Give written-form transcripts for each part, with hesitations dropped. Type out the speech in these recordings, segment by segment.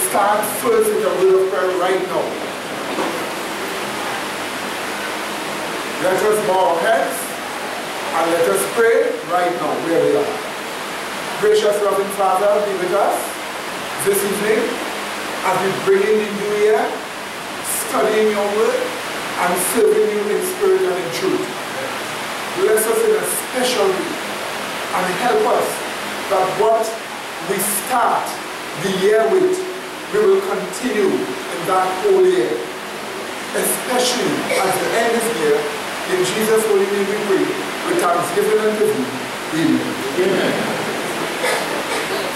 start first with a word of prayer right now. Let us bow our heads and let us pray right now where we are. Gracious loving Father, be with us this evening as we bring in the new year, studying your word and serving you in spirit and in truth. Bless us in a special way and help us that what we start the year with, we will continue in that whole year, especially as the end is near. In Jesus' holy name we pray with thanksgiving unto thee. Amen. Amen.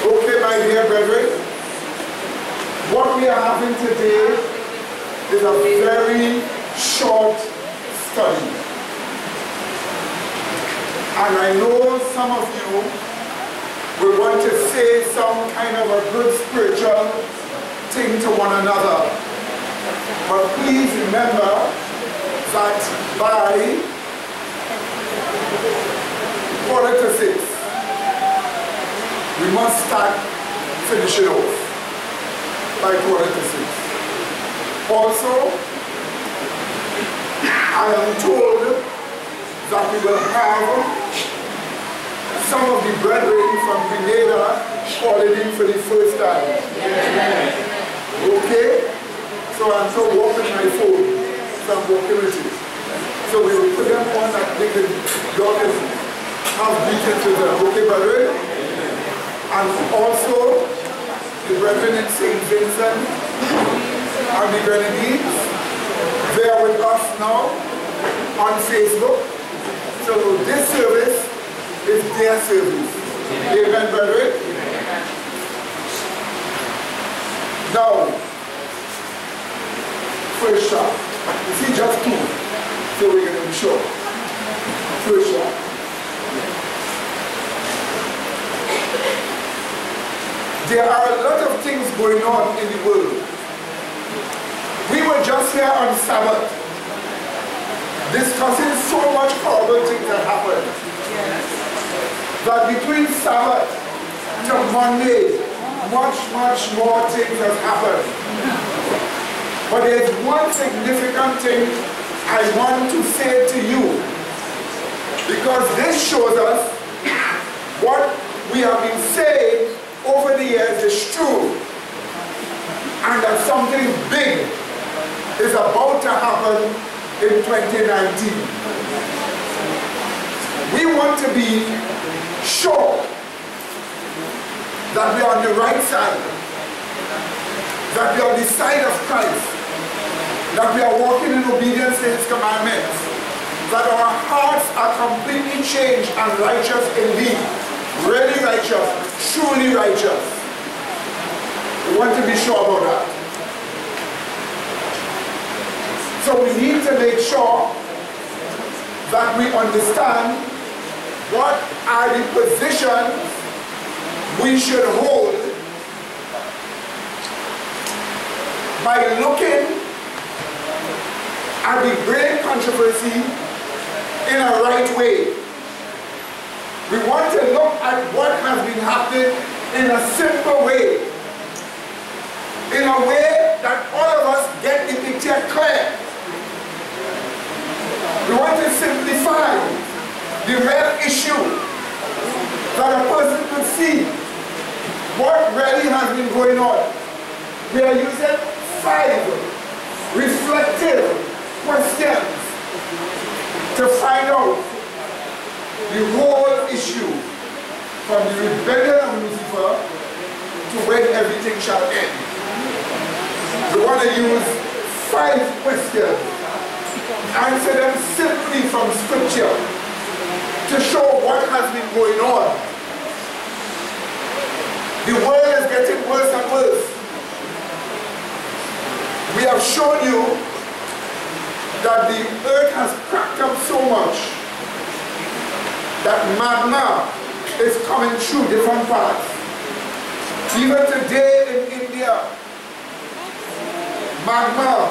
Okay, my dear brethren, what we are having today is a very short study. And I know some of you will want to say some kind of a good spiritual thing to one another. But please remember that by 5:45, we must start finishing off by 5:45. Also, I am told that we will have some of the brethren from Grenada calling in for the first time. Okay? So I'm still walking my phone, so I'm walking with it. So we will put them on that they can, y'all can have meetings with them. Okay, brethren? And also, the brethren in St. Vincent and the Grenadines, they are with us now on Facebook. So this service is their service. Amen, brethren? Now, first shot. You see, just two. So we're going to be short. First shot. There are a lot of things going on in the world. We were just here on Sabbath discussing so much horrible things that happened. Yes. That between Sabbath to Monday, much more things have happened. But there's one significant thing I want to say to you, because this shows us what we have been saying over the years is true, and that something big is about to happen in 2019. We want to be sure that we are on the right side, that we are on the side of Christ, that we are walking in obedience to His commandments, that our hearts are completely changed and righteous indeed, really righteous, truly righteous. We want to be sure about that. So we need to make sure that we understand what are the positions we should hold by looking at the great controversy in a right way. We want to look at what has been happening in a simple way, in a way that all of us get the picture clear. We want to simplify the real issue, that a person could see what really has been going on. We are using 5 reflective questions to find out the whole issue, from the rebellion of Lucifer to when everything shall end. We want to use 5 questions, answer them simply from Scripture to show what has been going on. The world is getting worse and worse. We have shown you that the earth has cracked up so much that magma is coming through different parts. Even today in India, magma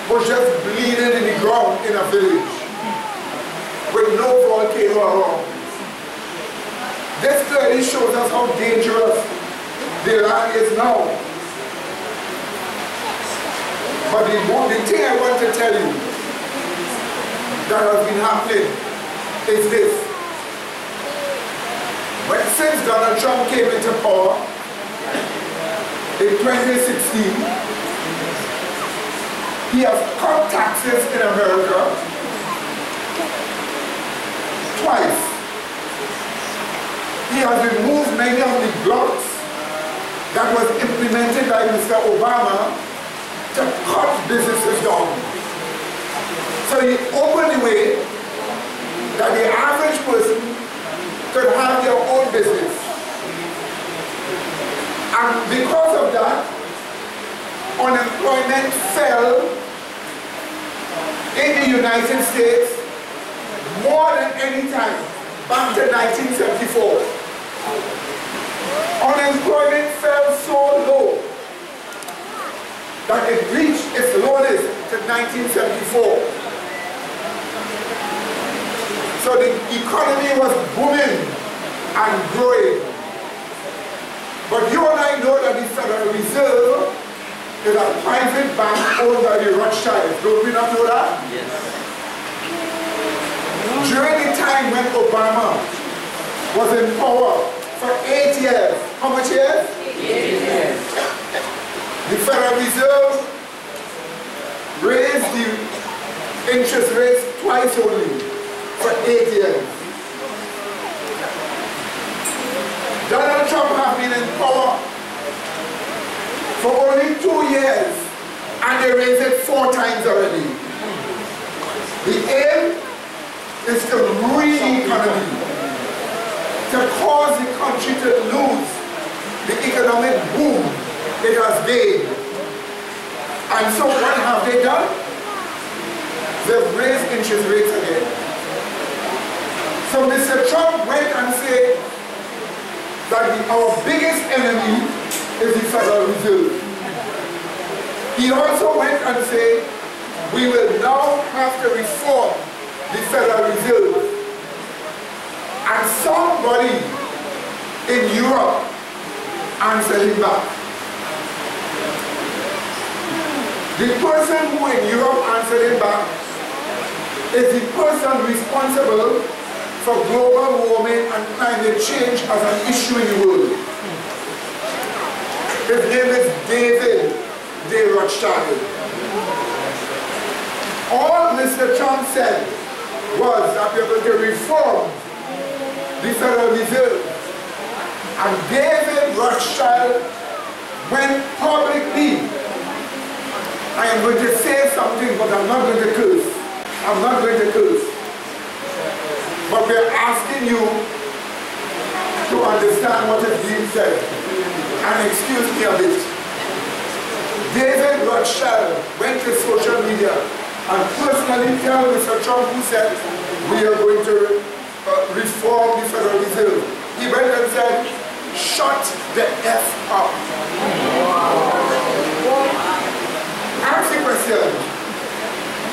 was just bleeding in the ground in a village with no volcano around. This clearly shows us how dangerous the land is now. But the thing I want to tell you that has been happening is this. Since Donald Trump came into power in 2016, he has cut taxes in America twice. He has removed many of the blocks that was implemented by Mr. Obama to cut businesses down. So he opened the way that the average person could have their own business. And because of that, unemployment fell in the United States more than any time back to 1974. Unemployment fell so low that it reached its lowest to 1974. So the economy was booming and growing. But you and I know that the Federal Reserve is a private bank owned by the Rothschilds. Don't we not know that? Yes. During the time when Obama was in power for 8 years, how much years? 8 years. The Federal Reserve raised the interest rates twice only for 8 years. Donald Trump has been in power for only 2 years and they raised it 4 times already. The aim is to ruin the economy, to cause the country to lose the economic boom it has gained. And so what have they done? They've raised interest rates again. So Mr. Trump went and said that our biggest enemy is the Federal Reserve. He also went and said we will now have to reform the Federal Reserve. And somebody in Europe answered him back. The person who in Europe answered him back is the person responsible for global warming and climate change as an issue in the world. His name is David de Rothschild. All Mr. Trump said was that we are going to reform the Federal Reserve. And David Rothschild went publicly. I am going to say something, but I'm not going to curse. I'm not going to curse. But we're asking you to understand what is being said. And excuse me a bit. David Rothschild went to social media and personally tell Mr. Trump, who said we are going to reform the Federal Reserve. He went and said, shut the F up. Ask the question,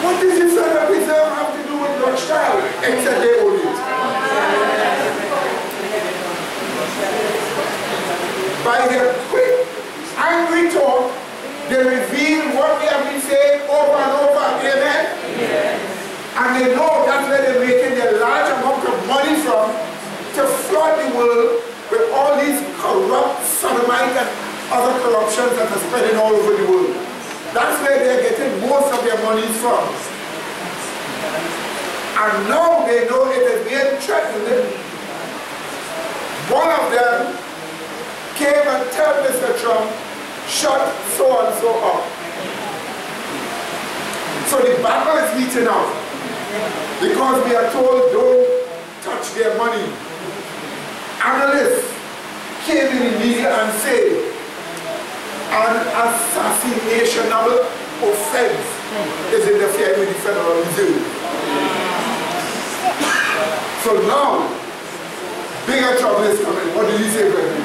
what does the Federal Reserve have to do with Rothschild except they own it? By their quick, angry talk, they reveal what we have been saying over and over, amen? And they know that's where they're making their large amount of money from to flood the world with all these corrupt sodomite and other corruptions that are spreading all over the world. That's where they're getting most of their money from. And now they know it is being threatened. One of them came and told Mr. Trump, shut so and so up. So the battle is heating up because we are told don't touch their money. Analysts came in the media and said an assassinational offense is interfering with the Federal Reserve. So now, bigger trouble is coming. What did he say, brethren?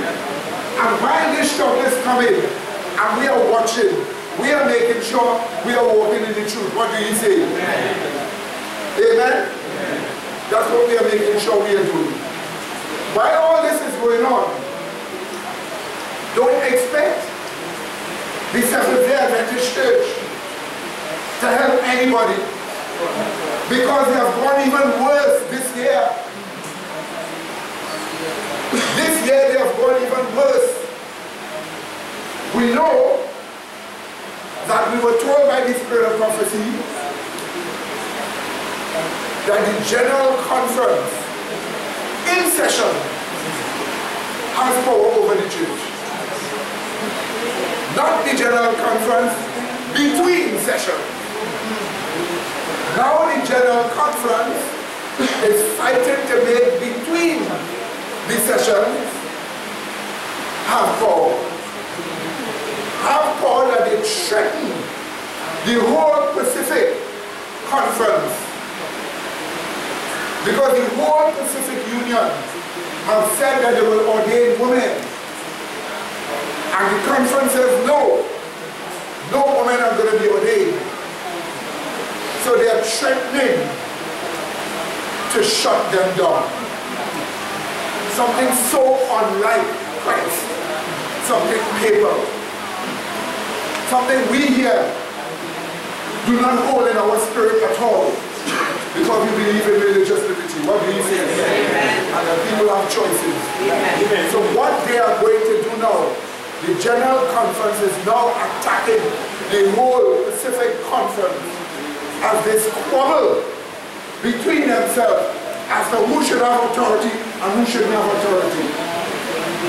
And while this trouble is coming, and we are watching, we are making sure we are walking in the truth. What do you say? Amen? Amen? That's what we are making sure we are doing. While all this is going on, don't expect the Seventh-day Adventist Church to help anybody, because they have gone even worse this year. This year they have gone even worse. We know that we were told by the spirit of prophecy that the General Conference in session has power over the church. Not the General Conference between sessions. Now the General Conference is fighting to make between the sessions have power. Have power that they threaten the whole Pacific Conference. Because the whole Pacific Union have said that they will ordain women. And the conference says no. No women are going to be ordained. So they are threatening to shut them down. Something so unlike Christ. Something paper. Something we here do not hold in our spirit at all. Because we believe in religious liberty. What do you think? And the people have choices. Amen. So what they are going to do now, the General Conference is now attacking the whole Pacific Conference as they squabble between themselves as to who should have authority and who shouldn't have authority.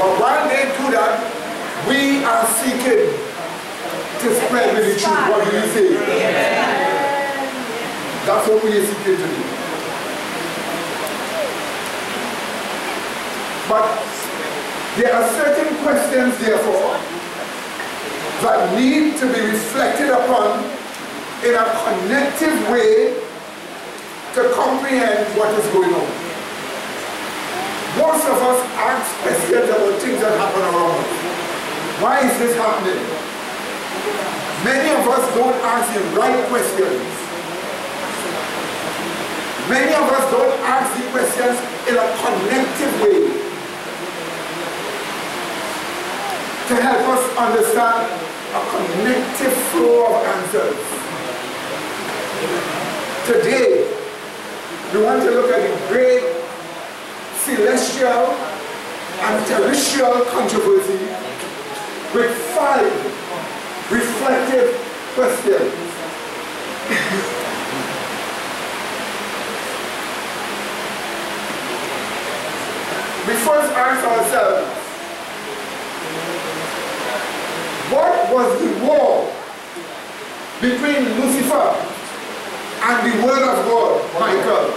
But while they do that, we are seeking to spread the truth. What do you say? Amen. That's what we are seeking to do. But there are certain questions, therefore, that need to be reflected upon in a connective way to comprehend what is going on. Most of us ask questions about things that happen around us. Why is this happening? Many of us don't ask the right questions. Many of us don't ask the questions in a connective way to help us understand a connective flow of answers. Today, we want to look at the great celestial and terrestrial controversy with 5 reflective questions. We first ask ourselves, what was the war between Lucifer and the Word of God, Michael,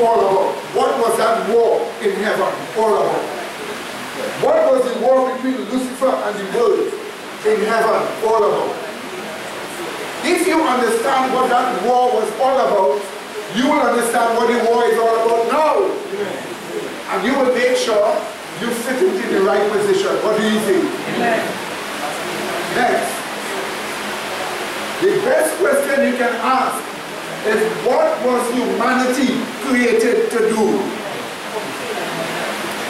all about? What was that war in heaven all about? What was the war between Lucifer and the Word in heaven all about? If you understand what that war was all about, you will understand what the war is all about now. And you will make sure you fit into the right position. What do you think? Amen. Next, the best question you can ask is, what was humanity created to do?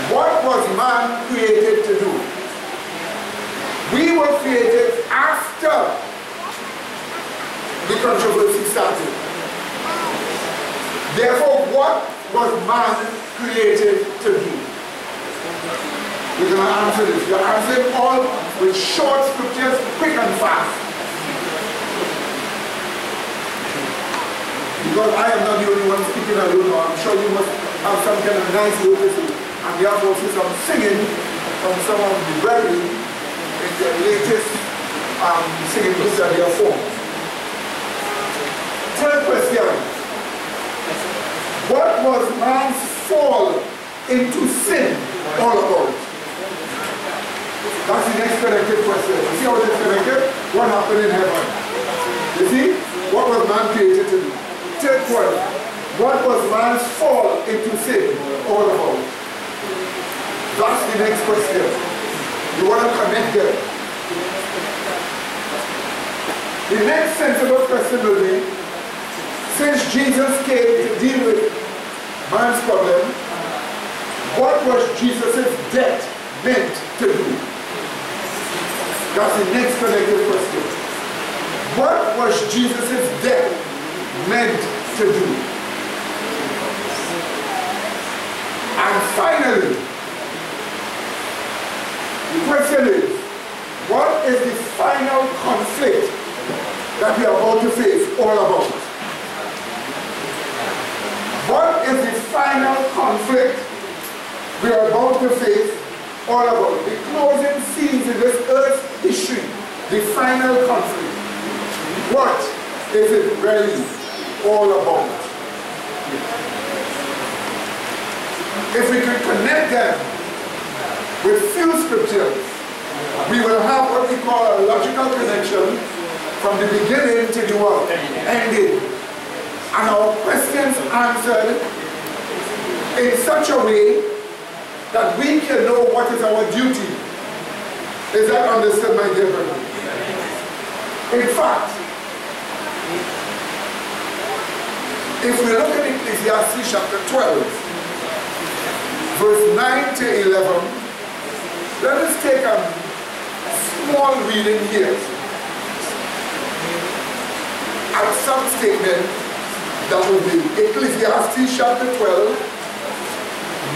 What was man created to do? We were created after the controversy started. Therefore, what was man created to do? We're going to answer this. We're answering all with short scriptures, quick and fast. Because I am not the only one speaking alone. I'm sure you must have some kind of nice notice. And we have also some singing from some of the brethren in their latest singing groups that they have formed. Third question. What was man's fall into sin all about? That's the next connected question. You see how it's connected? What happened in heaven? You see? What was man created to do? Third point. What was man's fall into sin all about? That's the next question. You want to connect them. The next sensible question will be, since Jesus came to deal with man's problem, what was Jesus' death meant to do? That's the next connected question. What was Jesus' death meant to do? And finally, the question is, what is the final conflict that we are about to face all about? What is the final conflict we are about to face all about? The closing scenes in this earth's history, the final conflict. What is it really all about? If we can connect them with few scriptures, we will have what we call a logical connection from the beginning to the what? Ending. And our questions answered in such a way that we can know what is our duty. Is that understood, my dear brother? In fact, if we look at Ecclesiastes chapter 12, verse 9 to 11, let us take a small reading here at some statement that will be Ecclesiastes chapter 12,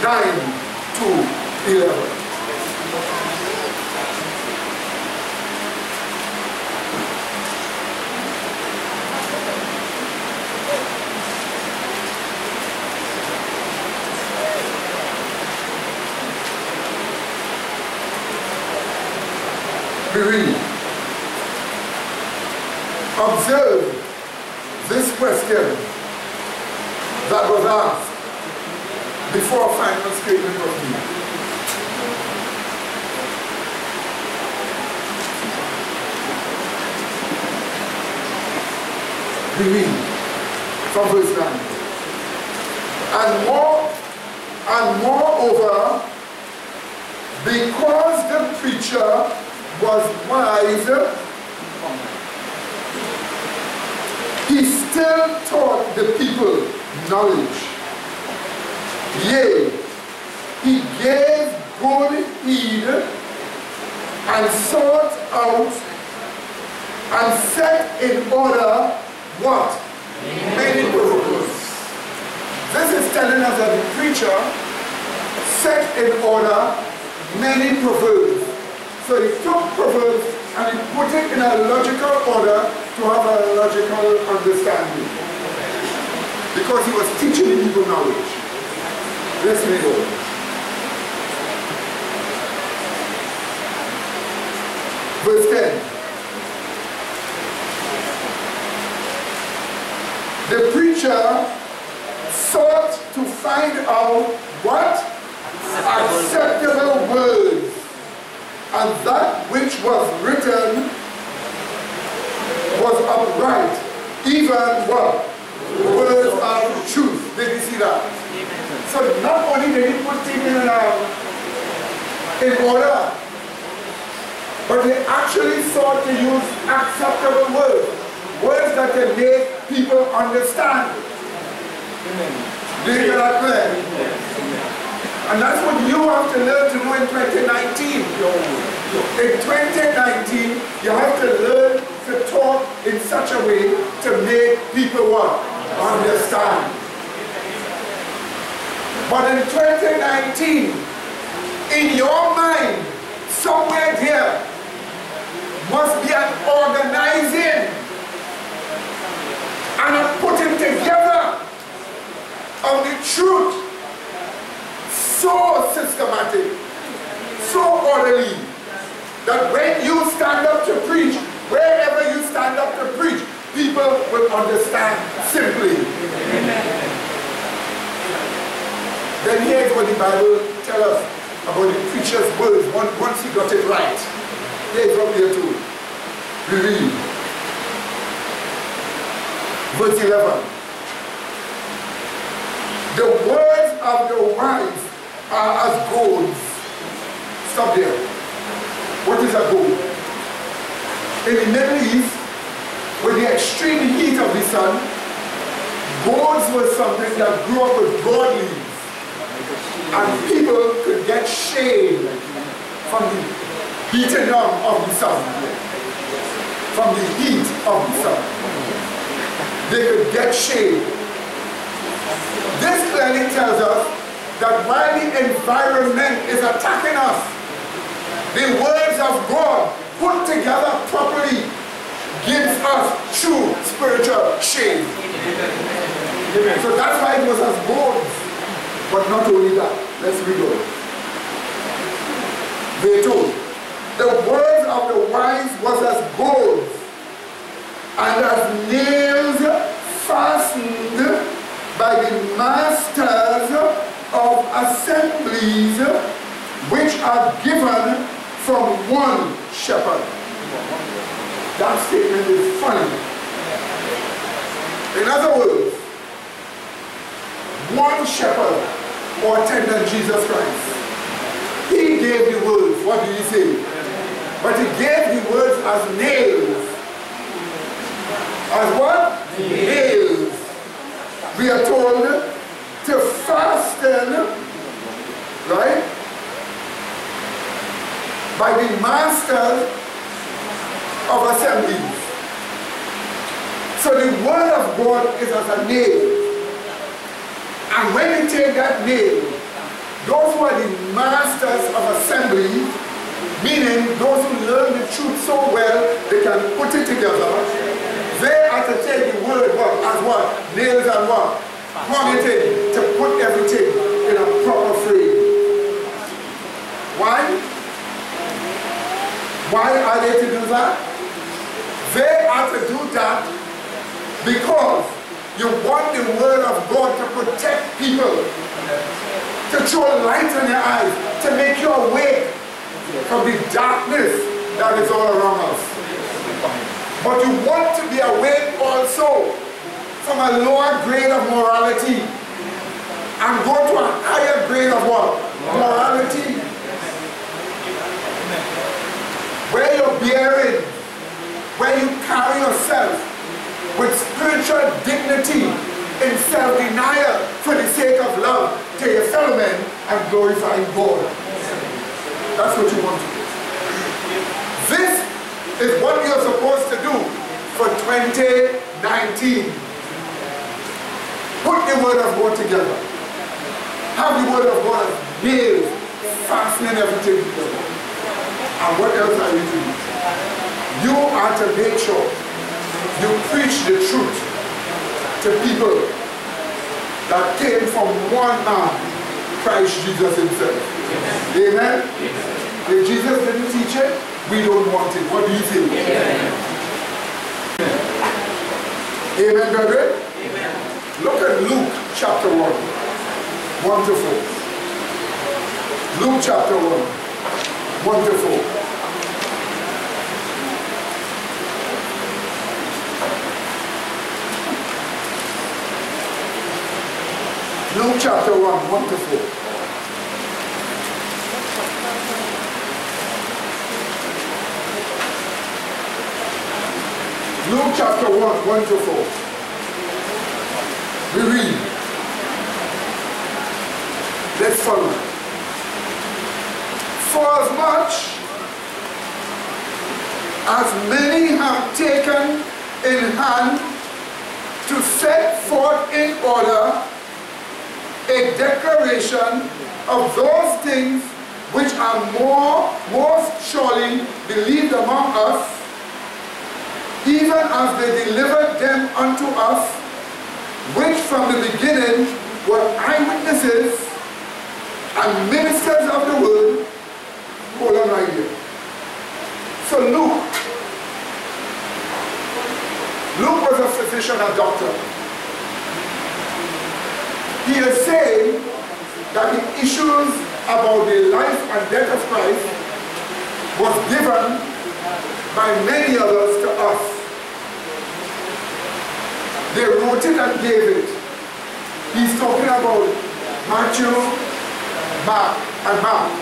9 to 11. We read, observe this question that was asked before a final statement was made. We read from verse 9. And moreover, because the preacher was wise, he still taught the people knowledge. Yea, he gave good heed and sought out and set in order what? Many proverbs. This is telling us that the preacher set in order many proverbs. So he took proverbs and he put it in a logical order to have a logical understanding. Because he was teaching the people knowledge. Let's read on. Verse 10. The preacher sought to find out what? Acceptable words. And that which was written was upright, even what? Words of truth. Did you see that? So not only did he put things in order, but he actually sought to use acceptable words. Words that can make people understand. Did you get that clear? And that's what you have to learn to do in 2019. In 2019, you have to learn to talk in such a way to make people what? Understand. But in 2019, in your mind, somewhere there must be an organizing and a putting together of the truth. So systematic, so orderly, that when you stand up to preach, wherever you stand up to preach, people will understand simply. Amen. Then here's what the Bible tells us about the preacher's words once he got it right. Here's what we are told. We read. Verse 11. The words of the wise are as gold. Stop there. What is a gold? In the Middle East, with the extreme heat of the sun, golds was something that grew up with broad leaves. And people could get shade from the heating up of the sun, from the heat of the sun. They could get shade. This clearly tells us that while the environment is attacking us, the words of God put together properly gives us true spiritual shade. So that's why it was as gold. But not only that, let's read on. They told, the words of the wise was as gold and as nails fastened by the masters of assemblies which are given from one shepherd. That statement is funny. In other words, one shepherd or attendant, Jesus Christ. He gave the words. What did he say? But he gave the words as nails. As what? Nails. We are told to fasten, right, by the masters of assemblies. So the word of God is as a nail. And when you take that nail, those who are the masters of assembly, meaning those who learn the truth so well they can put it together, they are to take the word as what? Nails and what? Pointing to put everything in a proper frame. Why? Why are they to do that? They are to do that because you want the word of God to protect people, to throw light in your eyes, to make you awake from the darkness that is all around us. But you want to be awake also from a lower grade of morality and go to a higher grade of what? Morality. Where you're bearing, where you carry yourself with spiritual dignity in self-denial for the sake of love to your fellow men and glorifying God. That's what you want to do. This is what you're supposed to do for 2019. Put the word of God together. Have the word of God as nails, fastening everything together. And what else are you doing? You are to make sure you preach the truth to people that came from one man, Christ Jesus himself. Amen? If Jesus didn't teach it, we don't want it. What do you think? Amen, brethren? Look at Luke chapter 1, 1 to 4. Luke chapter 1, 1 to 4. Luke chapter 1, 1 to 4. Luke chapter 1, 1 to 4. We read. Let's follow. For as much as many have taken in hand to set forth in order a declaration of those things which are most surely believed among us, even as they delivered them unto us, which from the beginning were eyewitnesses and ministers of the word. Hold on right here. So Luke was a physician and doctor. He is saying that the issues about the life and death of Christ was given by many others to us. They wrote it and gave it. He's talking about Matthew, Mark, and Mark.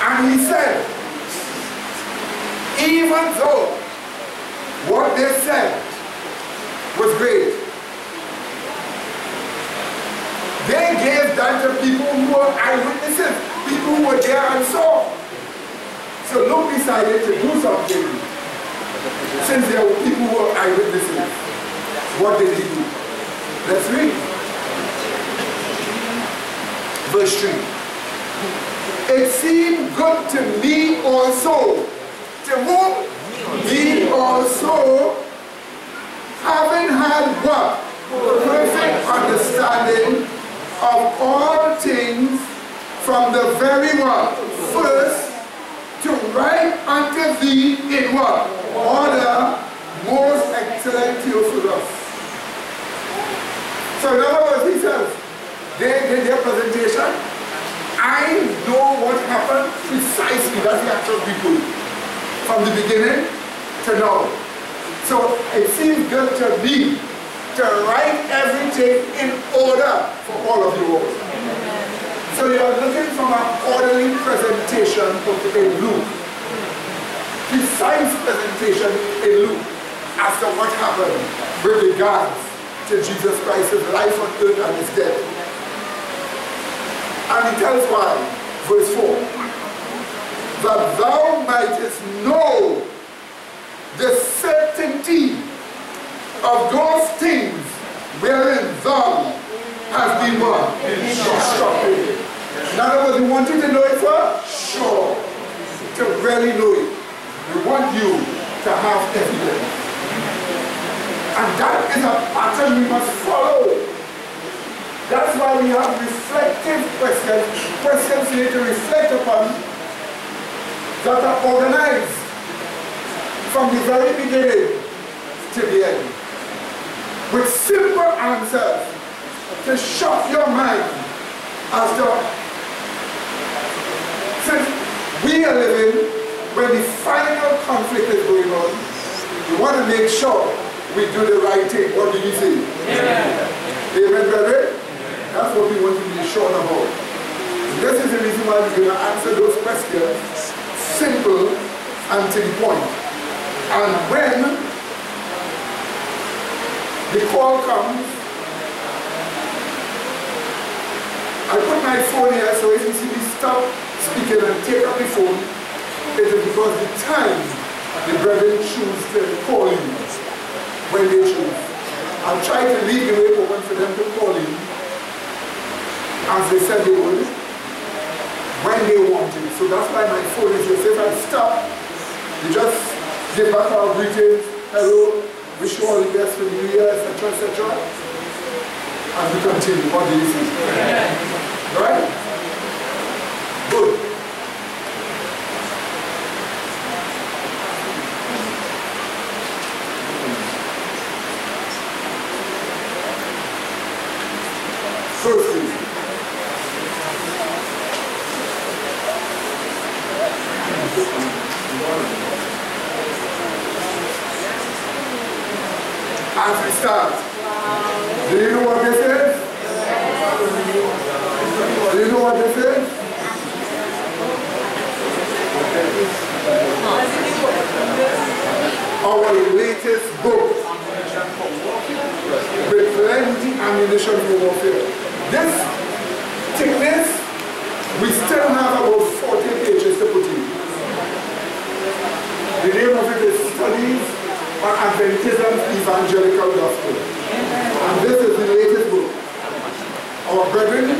And he said, even though what they said was great, they gave that to people who were eyewitnesses, people who were there and saw. So Luke decided to do something Since there were people who were eyewitnesses, what did he do? Let's read. Verse 3. It seemed good to me also. To whom? Me also, having had what? Perfect understanding of all things from the very what? First, to write unto thee in what? Order, most excellent Theophilus. So in other words, he says, they did their presentation. I know what happened precisely. That's the actual people. From the beginning to now. So it seems good to me to write everything in order for all of you all. So you are looking from an orderly presentation in Luke. Precise presentation in Luke as to what happened with regards to Jesus Christ's life on earth and his death. And he tells why. Verse 4. That thou mightest know the certainty of those things wherein thou hast been what? Instructed. In other words, we want you to know it for sure. To really know it. We want you to have evidence. And that is a pattern we must follow. That's why we have reflective questions. Questions you need to reflect upon that are organized from the very beginning to the end. With simple answers to shock your mind as to, since we are living when the final conflict is going on, we want to make sure we do the right thing. What do you say? Amen. Amen, brethren? That's what we want to be sure about. This is the reason why we're going to answer those questions simple and to the point. And when the call comes, I put my phone here so if you see me stop speaking and take up the phone, it is because the time the brethren choose to call you when they choose. I'll try to leave the way open for them to call you as they said they would when they want it. So that's why my phone is here. So if I stop, you just give back our greetings, hello, wish you all the best for the new year, etc., etc. And we continue. What do you think? Right? Good. Firstly, as we start, do you know what this is? Do you know what this is? Our latest book with plenty ammunition for warfare. This thickness, we still have about 40 pages to put in. The name of it is Studies on Adventism's Evangelical Gospel. And this is the latest book. Our brethren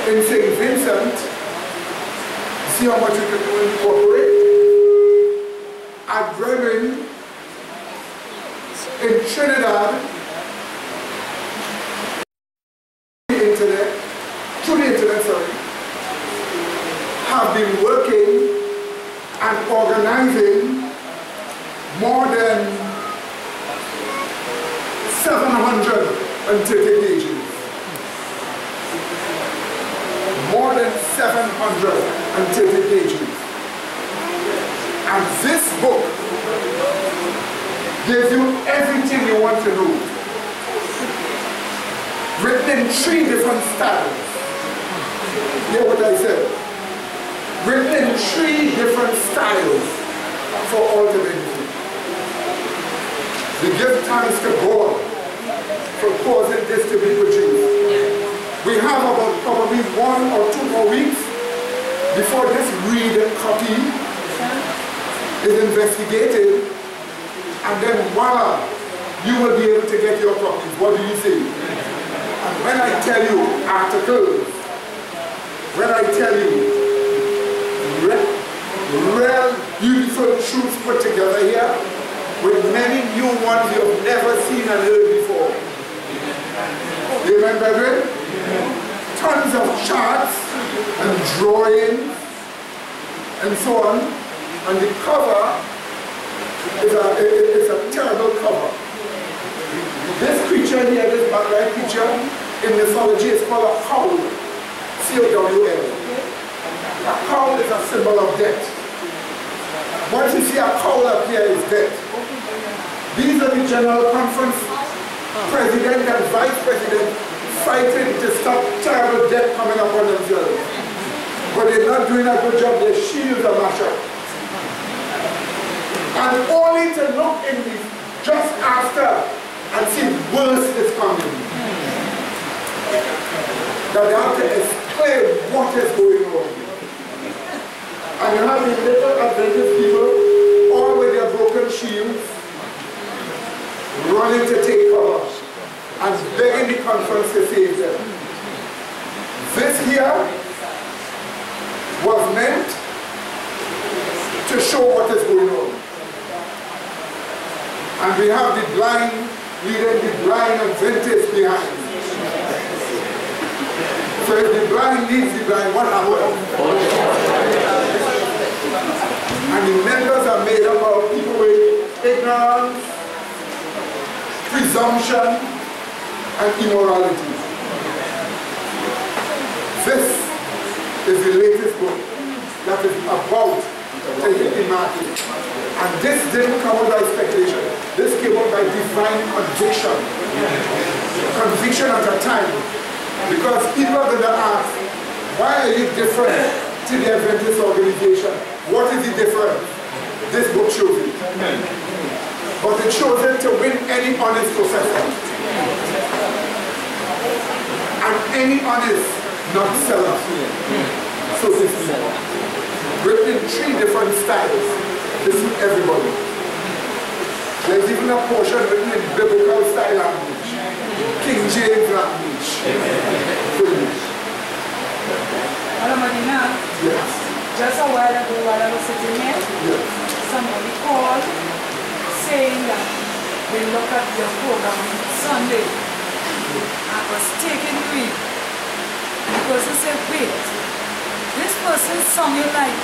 in St. Vincent, see how much we can do incorporate. Our brethren in Trinidad, through the internet, have been working and organizing more than 730 pages. More than 730 pages. And this book gives you everything you want to know. Written in 3 different styles. Hear what I said? Written in 3 different styles for all to benefit. We give thanks to God for causing this to be produced. We have about probably 1 or 2 more weeks before this read copy is investigated, and then voila, you will be able to get your copies. What do you say? And when I tell you articles, when I tell you real beautiful truths put together here, with many new ones you have never seen and heard before. Amen, brethren? Tons of charts and drawings and so on. And the cover is a terrible cover. This creature here, this backlight creature, in mythology is called a cowl. C-O-W-L. A cowl is a symbol of death. Once you see a cowl up here, is death. These are the General Conference president and vice president fighting to stop terrible death coming upon themselves. But they're not doing a good job. Their shields are mashed up. And only to look in this just after and see worse is coming. That they have to explain what is going on. And you have these little Adventist people, all with their broken shields, running to take cover and begging the conference to save them. This here was meant to show what is going on. And we have the blind leading the blind Adventists behind. So if the blind leads the blind, what happens? And the members are made up of people with ignorance, presumption, and immorality. This is the latest book that is about to hit the market. And this didn't come out by speculation. This came out by divine conviction. Conviction at a time. Because people are going to ask, why are you different to the Adventist organization? What is the difference? This book shows it. But it shows it to win any honest professor. And any honest not seller. So to speak. Written in 3 different styles to suit everybody. There's even a portion written in biblical style language. King James language. Hello, Medina. Yes. Just a while ago, while I was sitting here, Yes. somebody called saying that they look at your program on Sunday. I was taking the read. And the person said, wait, this person sounded like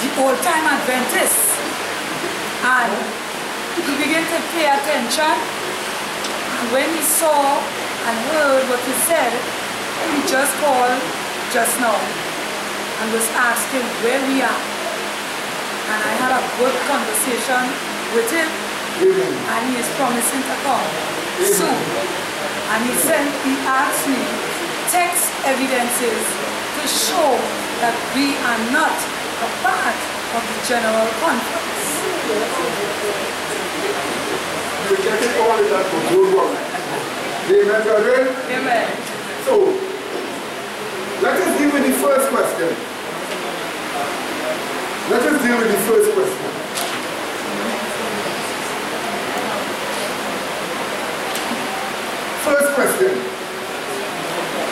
the old-time Adventists. And he began to pay attention. And when he saw and heard what he said, he just called just now and was asking where we are. And I had a good conversation with him. Amen. And he is promising to come soon. And he asked me text evidences to show that we are not a part of the General Conference. You get it all in that book. Don't worry. Amen, brethren? Amen. So, let us deal with the first question. Let us deal with the first question. First question.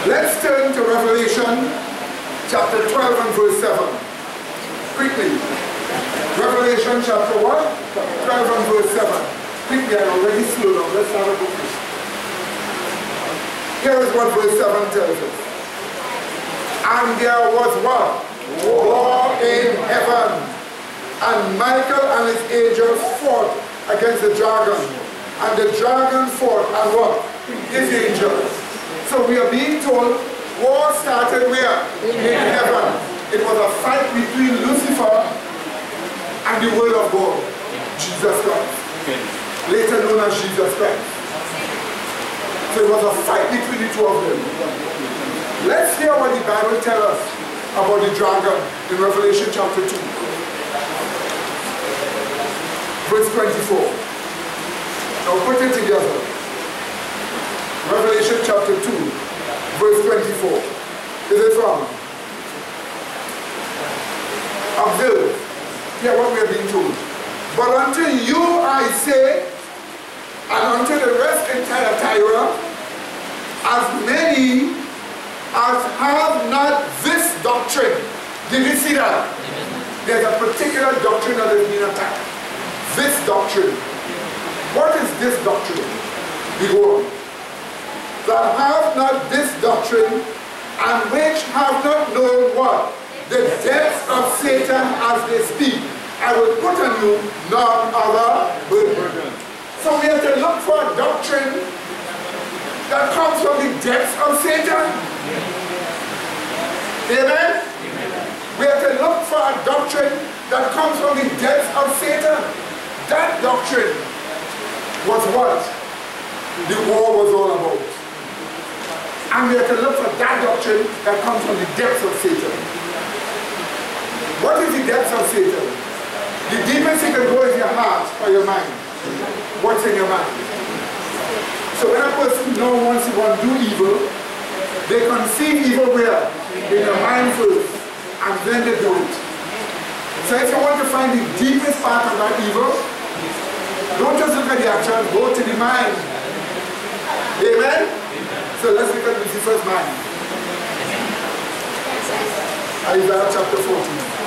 Let's turn to Revelation chapter 12 and verse 7. Quickly. Revelation chapter what? 12 and verse 7. Quickly, I'm already slow down. Let's have a look. Here is what verse 7 tells us. And there was what? War in heaven. And Michael and his angels fought against the dragon. And the dragon fought and what? His angels. So we are being told war started where? In heaven. It was a fight between Lucifer and the Word of God, Jesus Christ. Later known as Jesus Christ. So it was a fight between the two of them. Let's hear what the Bible tells us about the dragon in Revelation chapter 2. Verse 24. Now put it together. Revelation chapter 2, verse 24. Is it wrong? Observe. Hear what we are being told. But unto you I say, and unto the rest in Thyatira, as many as have not this doctrine. Did you see that? There's a particular doctrine that is being attacked. This doctrine. What is this doctrine? We go on. That have not this doctrine, and which have not known what? The depths of Satan as they speak. I will put on you none other burden. So we have to look for a doctrine that comes from the depths of Satan. Amen? We have to look for a doctrine that comes from the depths of Satan. That doctrine was what the war was all about. And we have to look for that doctrine that comes from the depths of Satan. What is the depths of Satan? The deepest you can go is your heart or your mind. What's in your mind? So when a person now wants to go and do evil, they conceive evil where? In their mind first, and then they do it. So if you want to find the deepest part of that evil, don't just look at the action, go to the mind. Amen? So let's look at Lucifer's mind. Isaiah chapter 14.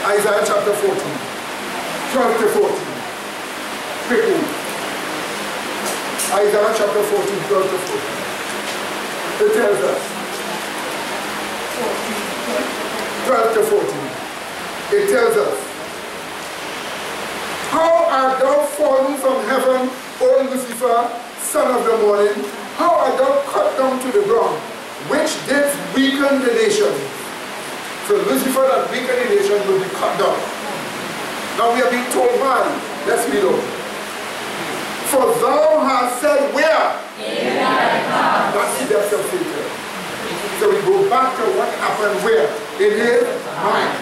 Isaiah chapter 14. 12 to 14. Quickly. Isaiah chapter 14, 12 to 14. It tells us. 12 to 14. It tells us. How art thou fallen from heaven, O Lucifer, son of the morning? How art thou cut down to the ground, which didst weaken the nation? So Lucifer that weakened the nation will be cut down. Now we are being told why. Let's read on. For thou hast said where? In thy heart. That's the depths of Satan. So we go back to what happened where? In his mind.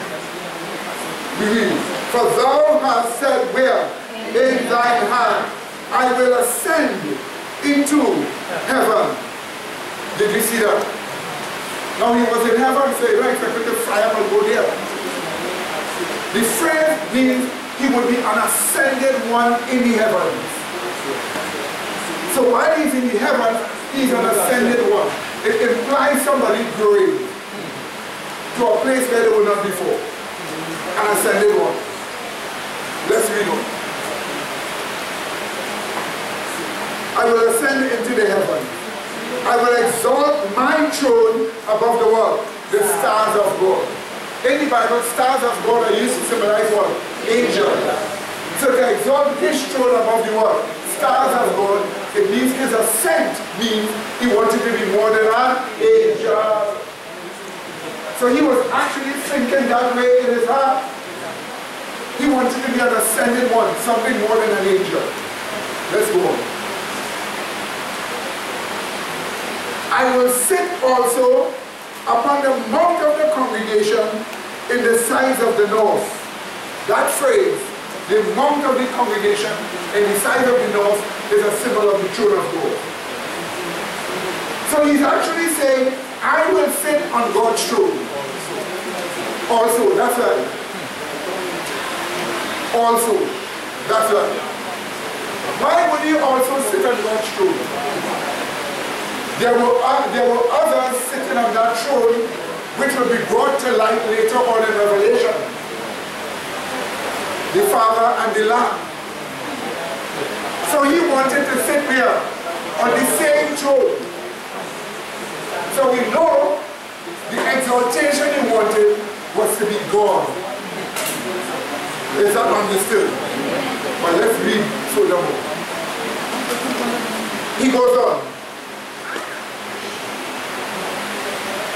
We read. For thou hast said where? In thine heart. I will ascend into heaven. Did you see that? Now he was in heaven, so he was expected to fly up and go there. The phrase means he would be an ascended one in the heavens. So while he's in the heavens, he's an ascended one. It implies somebody growing to a place where they were not before. An ascended one. Let's read on. I will ascend into the heaven. I will exalt my throne above the world, the stars of God. In the Bible, stars of God are used to symbolize what? Angels. So to exalt his throne above the world, stars of God, it means his ascent means he wanted to be more than an angel. So he was actually thinking that way in his heart. He wanted to be an ascended one, something more than an angel. Let's go on. I will sit also upon the mount of the congregation in the sides of the north. That phrase, the mount of the congregation in the sides of the north, is a symbol of the throne of God. So he's actually saying, I will sit on God's throne. Also, that's right. Also, that's right. Why would he also sit on God's throne? There were others sitting on that throne which will be brought to light later on in Revelation. The Father and the Lamb. So he wanted to sit there on the same throne. So we know the exaltation he wanted was to be God. Is that understood? But let's read furthermore. He goes on.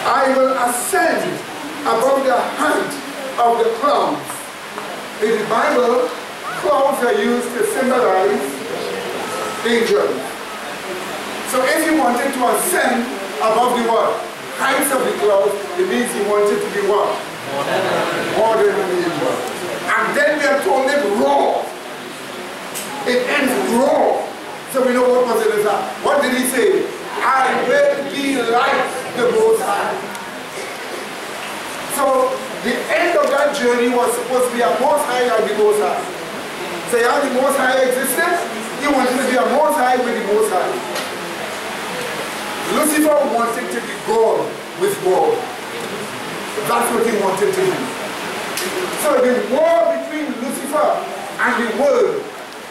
I will ascend above the height of the clouds. In the Bible, clouds are used to symbolize angels. So if he wanted to ascend above the what? Heights of the clouds, it means he wanted to be what? More than an angel. And then we are told it raw. It ends raw. So we know what was in his heart. What did he say? I will be like the Most High. So The end of that journey was supposed to be a Most High and the Most High. So how the Most High existed? He wanted to be a Most High with the Most High. Lucifer wanted to be God with God. That's what he wanted to do. So the war between Lucifer and the world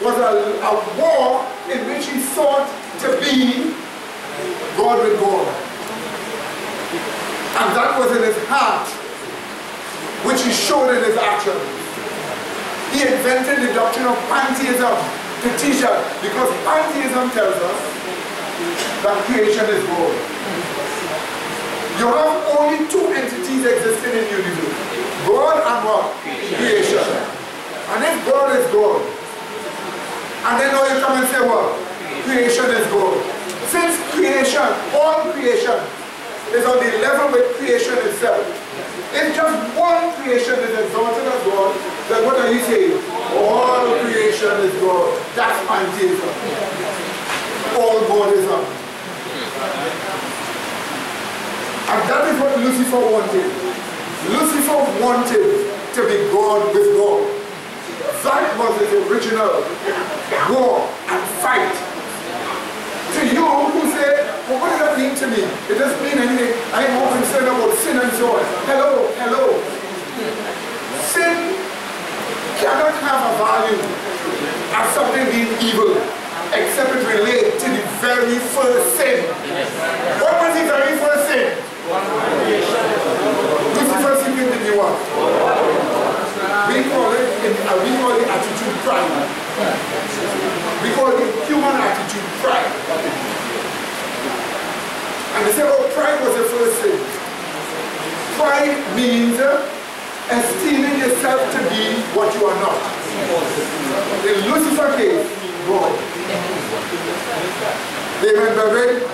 was a war in which he sought to be God with God. And that was in his heart, which he showed in his actions. He invented the doctrine of pantheism to teach us, because pantheism tells us that creation is God. You have only two entities existing in the universe, God and what? Creation. And if God is God, and then now you come and say what? Creation is God. Since creation, all creation is on the level with creation itself. If just one creation is exalted as God, then what are you saying? All creation is God. That's pantheism. All Godism. And that is what Lucifer wanted. Lucifer wanted to be God with God. That was his original war and fight. To you who say, well, what does that mean to me? It doesn't mean anything. I'm more concerned about sin and so on. Hello, hello. Sin cannot have a value as something being evil, except it relates to the very first sin. What was the very first sin? Lucifer seeking to be what? We call it attitude pride. We call it human attitude pride. And they say, oh, pride was the first sin. Pride means esteeming yourself to be what you are not. In Lucifer's case, God. Amen, brethren?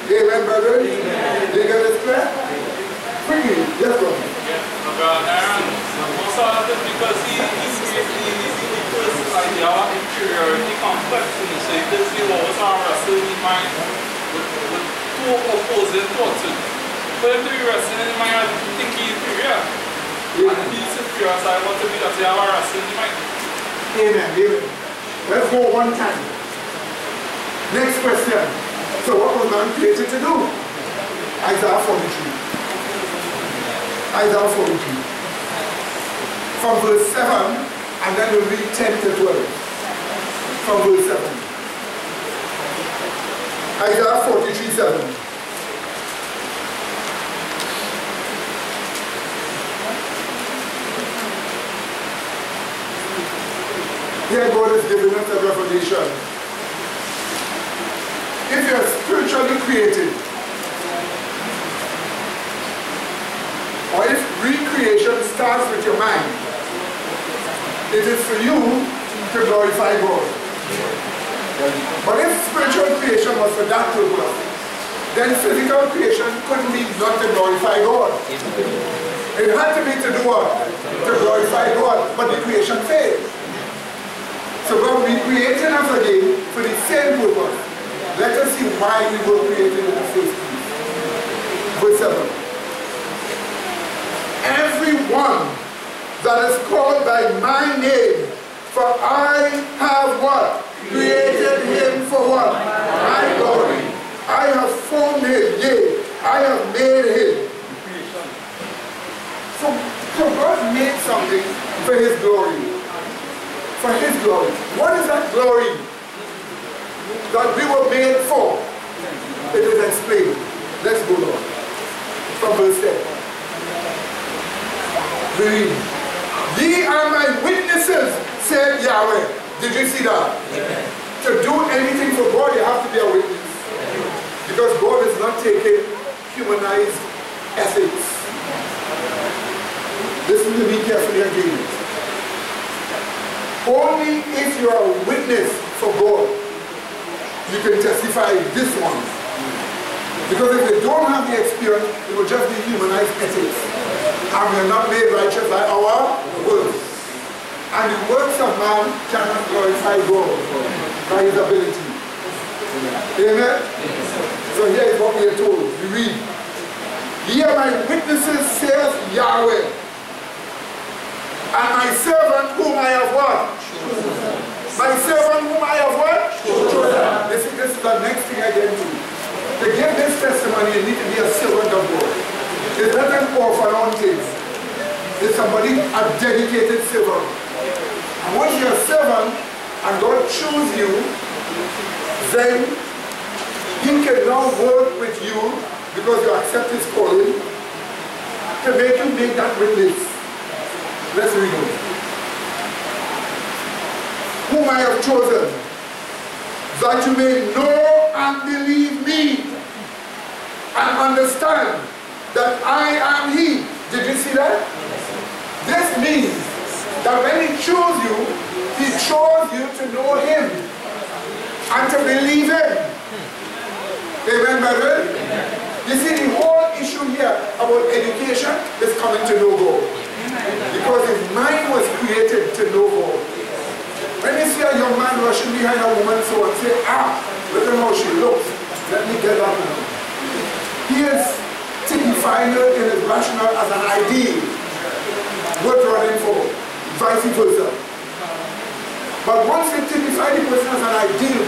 Amen, brethren? Do you get this clear? Quickly, yes, brother. Most of it because he's the first idea of inferiority complex. So he does see what was our wrestling in mind with two opposing thoughts. But if you're wrestling in mind, I think he's inferior. And he's inferior, so I want to be that they have a wrestling in mind. Amen, amen. Let's go one time. Next question. So what was man created to do? Isaiah 43. Isaiah 43. From verse 7, and then we'll read 10 to 12. From verse 7. Isaiah 43, 7. Here God is giving us a revelation. If you are spiritually created, or if recreation starts with your mind, it is for you to glorify God. But if spiritual creation was for that purpose, then physical creation couldn't be not to glorify God. It had to be to do what? To glorify God. But the creation failed. So God recreated us again for the same purpose. Let us see why we were created in the first place. Verse 7. Everyone that is called by my name, for I have what? Created him for what? My glory. I have formed him, yea, I have made him. So God made something for his glory. For his glory. What is that glory that we were made for? It is explained. Let's go on. From verse 10. Read. Ye are my witnesses, said Yahweh. Did you see that? Amen. To do anything for God, you have to be a witness. Because God is not taking humanized ethics. Listen to me carefully again. Only if you are a witness for God, you can testify this one. Because if they don't have the experience, it will just be humanized ethics. And we are not made righteous by our works. And the works of man cannot glorify God by his ability. Amen? So here is what we are told. We read. Ye are my witnesses, saith Yahweh, And my servant whom I have what? My servant whom I have what? This is the next thing I get to. To give this testimony, you need to be a servant of God. It's not an orphan on things. It's somebody, a dedicated servant. And once you're a servant, and God choose you, then He can now work with you because you accept His calling to make you make that witness. Let's read it. Whom I have chosen, that you may know and believe me and understand that I am He. Did you see that? This means that when He chose you, He chose you to know Him and to believe Him. Amen, brethren? You see, the whole issue here about education is coming to know God. Because His mind was created to know God. When you see a young man rushing behind a woman so and say, look at how she looks, let me get that now. He is typifying her in his rationale as an ideal worth running for, vice versa. But once you typify the person as an ideal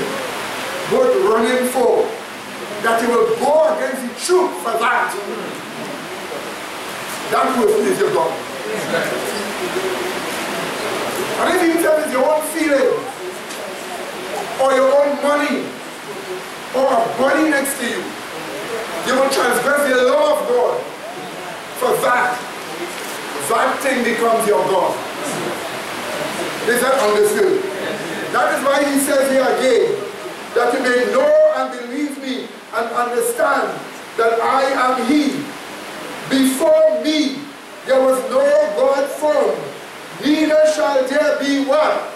worth running for, that he will go against the truth for that, that person is your God. And if you tell it's your own feelings, or your own money, or a body next to you, you will transgress the law of God. For that thing becomes your God. Is that understood? That is why He says here again, that you may know and believe me and understand that I am He. Before me there was no God formed, neither shall there be what?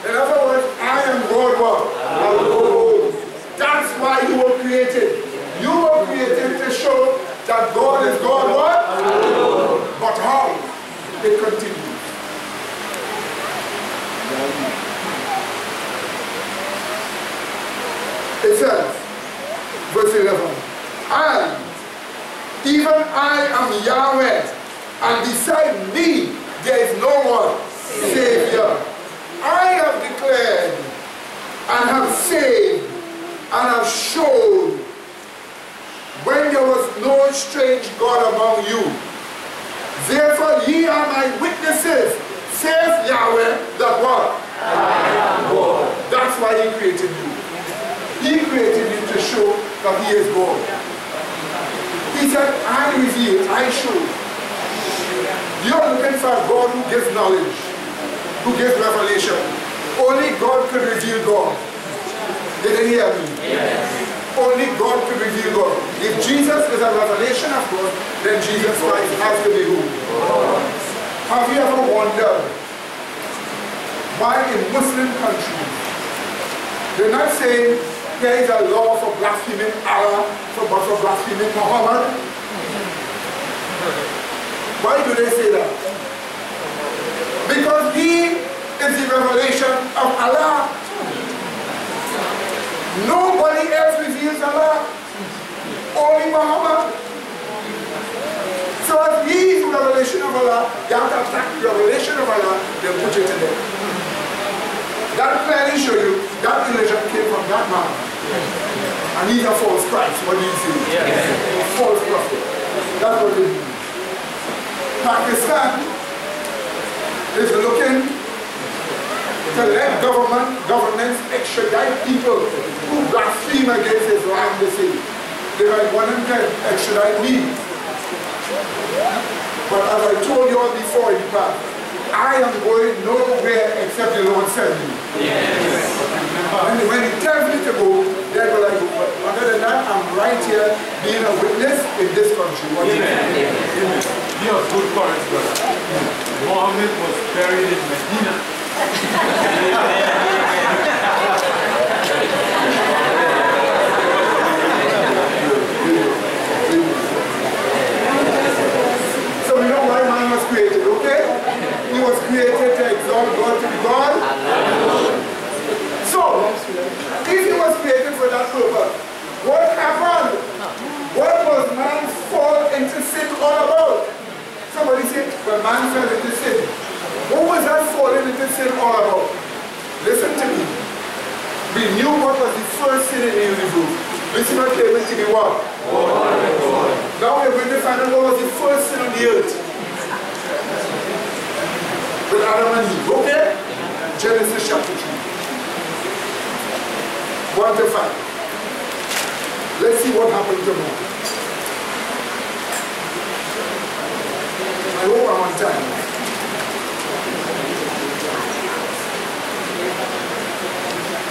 In other words, I am God what? Alone. That's why you were created. You were created to show that God is God what? Alone. But how? It continues. It says, verse 11, even I am Yahweh, and beside me there is no one Savior. I have declared and have saved and have shown when there was no strange God among you. Therefore ye are my witnesses, says Yahweh, that what? I am God. That's why He created you. He created you to show that He is God. He said, I reveal, I show. You're looking for a God who gives knowledge, who gives revelation. Only God could reveal God. Did you hear me? Yes. Only God could reveal God. If Jesus is a revelation of God, then Jesus Christ has to be who? God. Have you ever wondered why in Muslim countries they're not saying there is a law for blaspheming Allah, but for blaspheming Muhammad? Why do they say that? Because He is the revelation of Allah. Nobody else reveals Allah. Only Muhammad. So if He is the revelation of Allah, you have to attack the revelation of Allah, then put it in there. That clearly show you that religion came from that man. And he's a false Christ. What do you see? Yes. A false prophet. That's what it means. Pakistan is looking to let governments extradite people who blaspheme against Islam. They say they might want them to extradite me. But as I told you all before in the past, I am going nowhere except the Lord send me. Yes. And when He tells me to go, then I go. But other than that, I'm right here being a witness in this country. Amen. You have good courage, brother. Muhammad was buried in Medina. So we know why man was created, okay? He was created to exalt God to be God. So, if He was created for that purpose, what happened? What was man's fall into sin all about? Somebody said, well, man fell into sin. Lucifer claiming to be what? Now we're going to find out what was the first sin on the earth. With Adam and Eve. Okay? Genesis chapter 3. 1 to 5. Let's see what happened tomorrow. I hope I'm on time.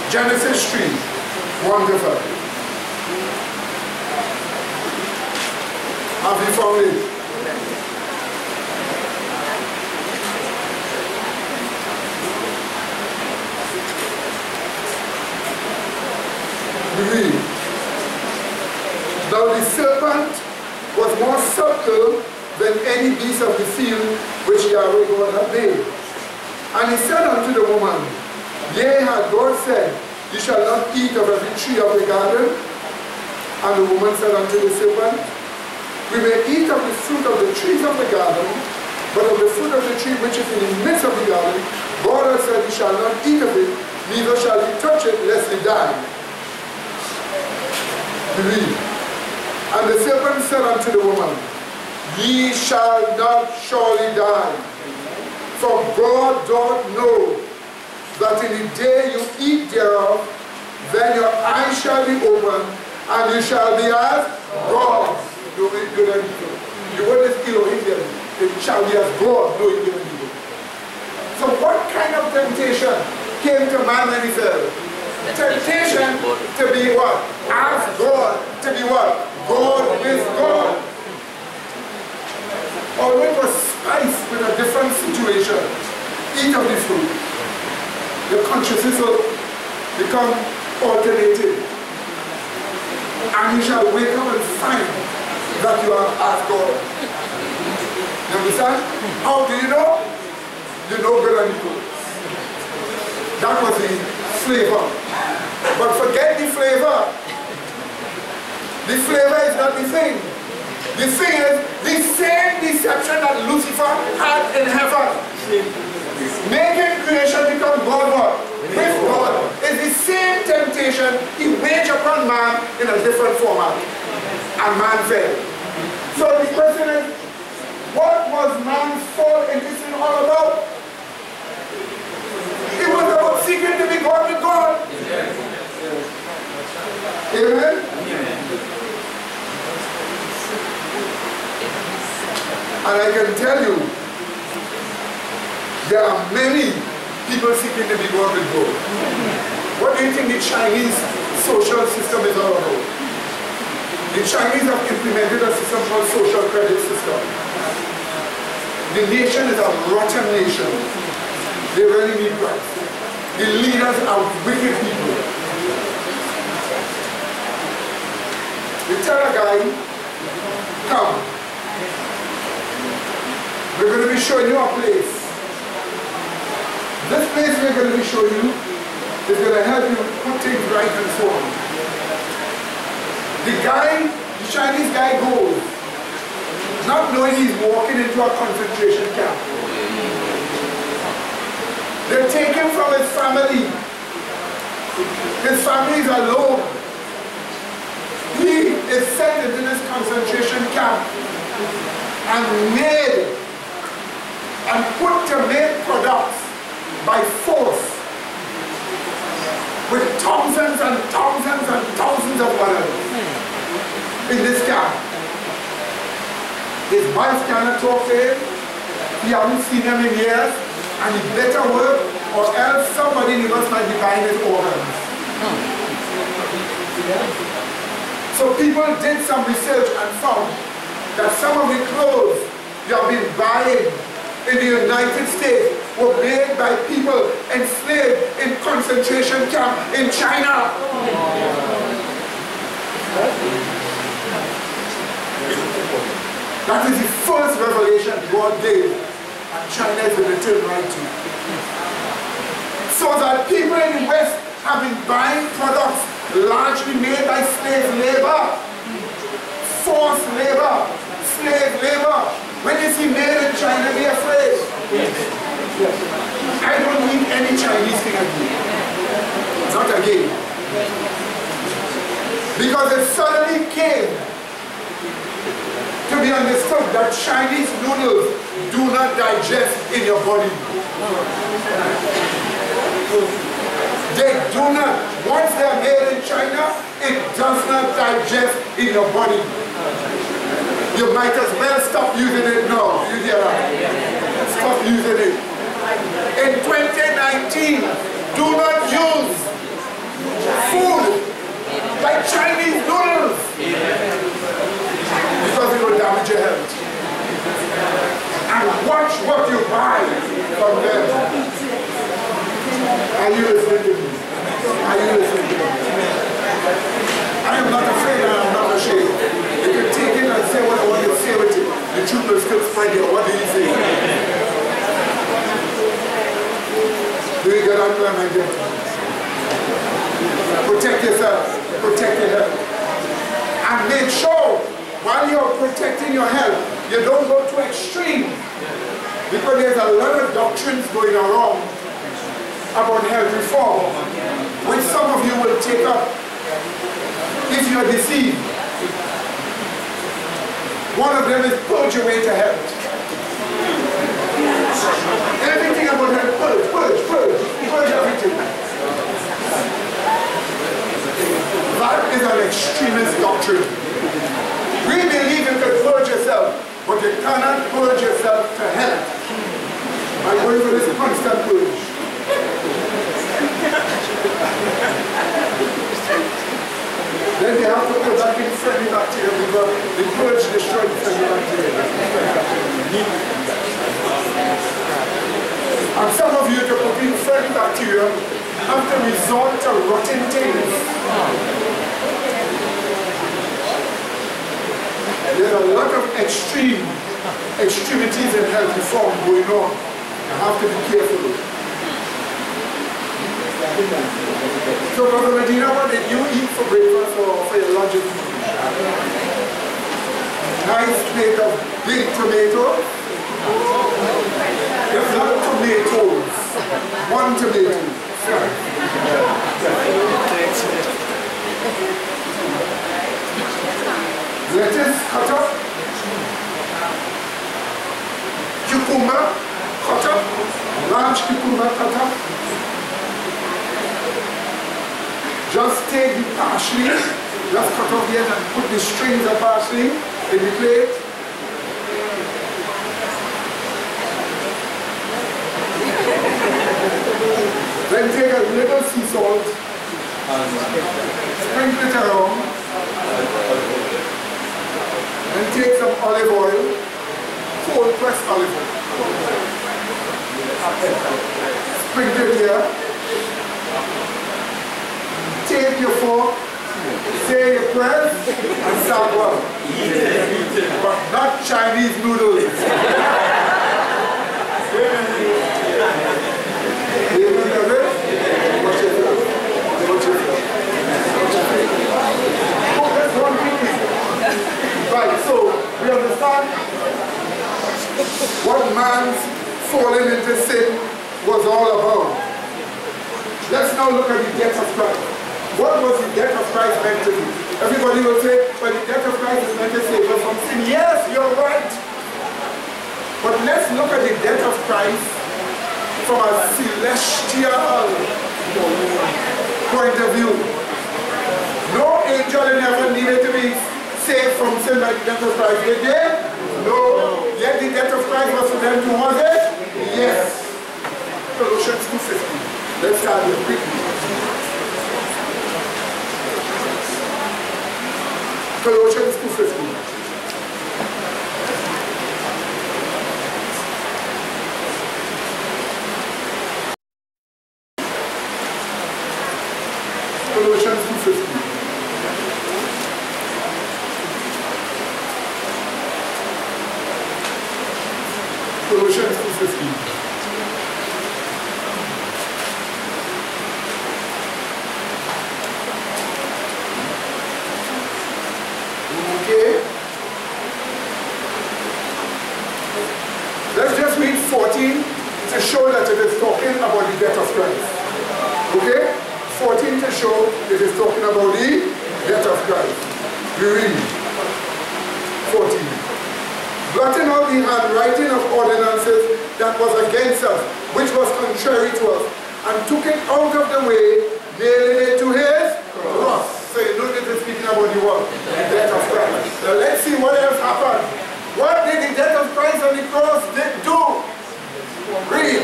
Genesis 3, 1 to 5. Have you found it? Read. Now the serpent was more subtle than any beast of the field which Yahweh God had made. And he said unto the woman, Yea, hath God said, You shall not eat of every tree of the garden? And the woman said unto the serpent, We may eat of the fruit of the trees of the garden, but of the fruit of the tree which is in the midst of the garden, God has said, You shall not eat of it, neither shall you touch it, lest you die. Read. And the serpent said unto the woman, Ye shall not surely die, for God doth know that in the day you eat thereof, then your eyes shall be opened, and you shall be as God. Good and evil. The word is Elohim there. It shall be as God, knowing good and evil. So what kind of temptation came to man when he fell? Temptation to be what? As God. To be what? God with God. Although it was spiced with a different situation, eat of the fruit. Your consciousness will become alternated. And you shall wake up and find that you are as God. You understand? How do you know? You know good and evil. That was the flavor. But forget the flavor. The flavor is not the thing. The thing is the same deception that Lucifer had in heaven. Making creation become God what? With God. Is the same temptation he waged upon man in a different format. And man fell. So the question is, what was man's fall into sin all about? It was about seeking to be God with God. Amen? And I can tell you, there are many people seeking to be God with God. What do you think the Chinese social system is all about? The Chinese have implemented a system called social credit system. The nation is a rotten nation. They really need Christ. The leaders are wicked people. You tell a guy, come, we're going to be showing you a place. This place we're going to be showing you is going to help you put things right and so on. The Chinese guy goes, not knowing he's walking into a concentration camp. They take him from his family. His family is alone. He is sent into this concentration camp and made and put to make products by force with thousands and thousands and thousands of workers in this camp. His wife cannot talk to him. He hasn't seen him in years, and he better work, or else somebody in the house might be buying his organs. So people did some research and found that some of the clothes you have been buying in the United States were made by people enslaved in concentration camp in China. That is the first revelation God gave, and China is going to turn right to. So that people in the West have been buying products largely made by slave labor, forced labor, slave labor. When you see made in China, be afraid. I don't need any Chinese thing again. Not again. Because it suddenly came to be understood that Chinese noodles do not digest in your body. They do not. Once they are made in China, it does not digest in your body. You might as well stop using it now. You hear that? Stop using it. In 2019, do not use food like Chinese noodles. Because it will damage your health. And watch what you buy from them. Are you listening to me? Are you listening to me? I am not afraid and I am not ashamed. You can take it and say what I want to say with it. The truth will still spread here. What do you say? Do you get out there, my dear? Protect yourself. Protect your health. And make sure while you're protecting your health, you don't go to extreme. Because there's a lot of doctrines going around about health reform, which some of you will take up if you are deceived. One of them is purge your way to health. Everything about health, purge everything. That is an extremist doctrine. We believe you can purge yourself, but you cannot purge yourself to health. I'm going for this constant purge. Then they have to put back in friendly bacteria because the purge destroyed the friendly bacteria. And some of you to put in friendly bacteria have to resort to rotten things. There's a lot of extremities in health reform going on. You have to be careful. So, Brother Medina, what did you eat for breakfast or for your lunch? Nice plate of big tomatoes. It's not tomatoes. One tomato. Lettuce cut up. Cucumber cut up. Large cucumber cut up. Just take the parsley, just cut off the end and put the strings of parsley in the plate. Then take a little sea salt, sprinkle it around, and take some olive oil, cold pressed olive oil. Sprinkle it here. Take your fork, say your prayers, and start well. But not Chinese noodles. Right, so we understand what man's falling into sin was all about. Let's now look at the death of Christ. What was the death of Christ meant to do? Everybody will say, well, the death of Christ is meant to save us from sin. Yes, you're right. But let's look at the death of Christ from a celestial point of view. No angel in heaven needed to be saved from sin by the death of Christ. Did they? No. Yet the death of Christ was for them too, was it? Yes. Colossians 2:50. Let's start here quickly. Colossians 2:50. Colossians 2:50. Colossians 2:50. Okay. Let's just read 14 to show that it is talking about the death of Christ. Okay? 14 to show it is talking about the death of Christ. We read 14. Blotting out the handwriting of ordinances that was against us, which was contrary to us, and took it out of the way, nailing it to his cross. So you know this is speaking about the what? The death of Christ. Now let's see what else happened. What did the death of Christ on the cross do? Read.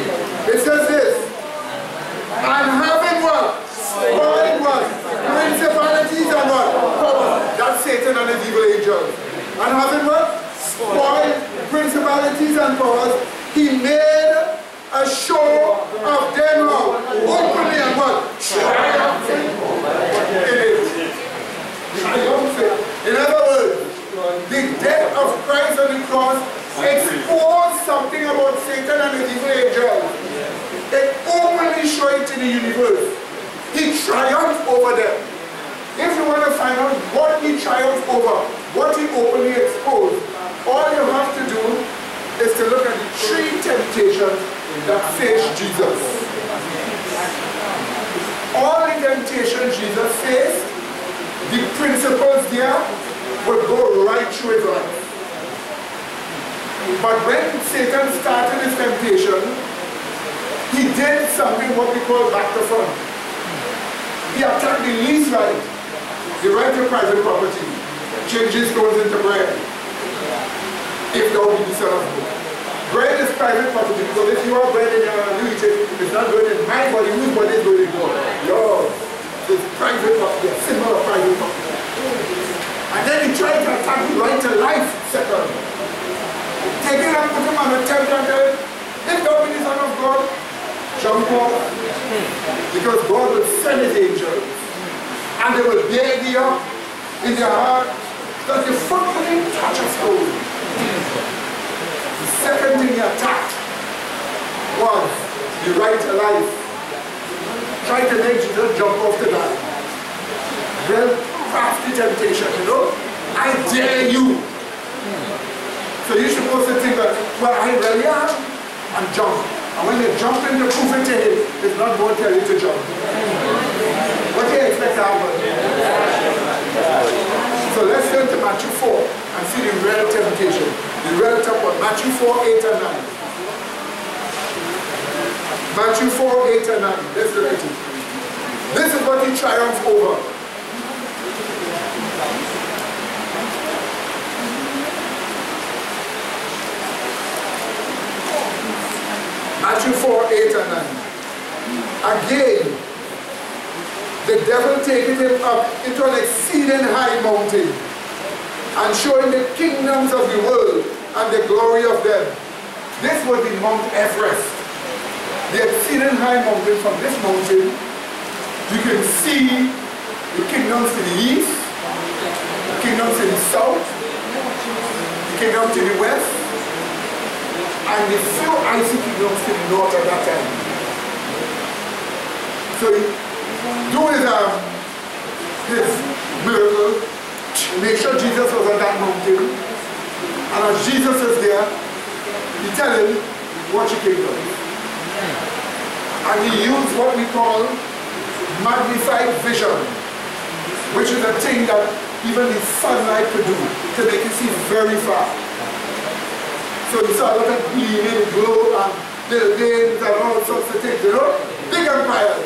It says this. And having what? Spoiled what? Principalities and what? That's Satan and his evil angels. And having what? Spoiled principalities and powers, he made a show of them all, openly and what? Triumphing in it. Triumphing. In other words, the death of Christ on the cross exposed something about Satan and his evil angels. It openly showed it to the universe. He triumphed over them. If you want to find out what he triumphed over, what he openly exposed, all you have to do is to look at the 3 temptations that faced Jesus. All the temptations Jesus faced, the principles there would go right through his life. But when Satan started his temptation, he did something what we call back to front. He attacked the least right, the right to private property, changes stones into bread. If thou be the Son of God. Bread is private property, because if you have bread in your hand, you eat it, it's not going in my body, whose body is going in God? Yours. It's private property, a symbol of private property. And then he tried to attack the right to life, second. Take it and put him on a temple and tell him, if thou be the Son of God, jump off. Because God will send his angels, and they will bear thee up in their heart, that the foot wouldn't touch a stone. The second thing he attacked was the right to life. Tried to make Jesus jump off the line. Well, crafty temptation, you know. I dare you. So you're supposed to think that, well, I really am, and jump. And when you jump in to prove it to him, it's not going to tell you to jump. What do you expect to happen? So let's turn to Matthew 4 and see the real temptation. The real temptation. Matthew 4, 8 and 9. Matthew 4, 8 and 9. Let's look at it. This is what he triumphed over. Matthew 4, 8 and 9. Again, the devil taketh him up into an exceeding high mountain, and showing the kingdoms of the world and the glory of them. This was the Mount Everest. The exceeding high mountain. From this mountain, you can see the kingdoms to the east, the kingdoms to the south, the kingdom to the west, and the few icy kingdoms to the north at that time. So do his miracle, make sure Jesus was on that mountain, and as Jesus is there, he tell him what you came to. And he used what we call magnified vision, which is a thing that even the sunlight could do to make you see very far. So you saw a lot of gleaming, glow, and buildings and all sorts of things, you know? Big empires.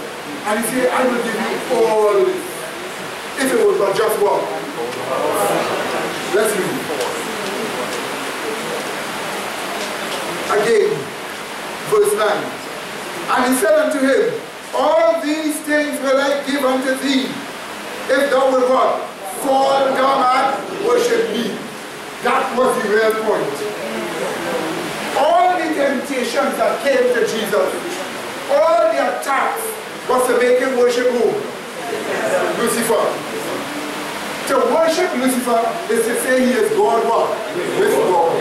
And he said, I will give you all this. If it was but just one. Let's read. Again, verse 9. And he said unto him, all these things will I give unto thee, if thou wilt what? Fall down and worship me. That was the real point. All the temptations that came to Jesus, all the attacks, was to make him worship who? Lucifer. To worship Lucifer is to say he is God what? With God.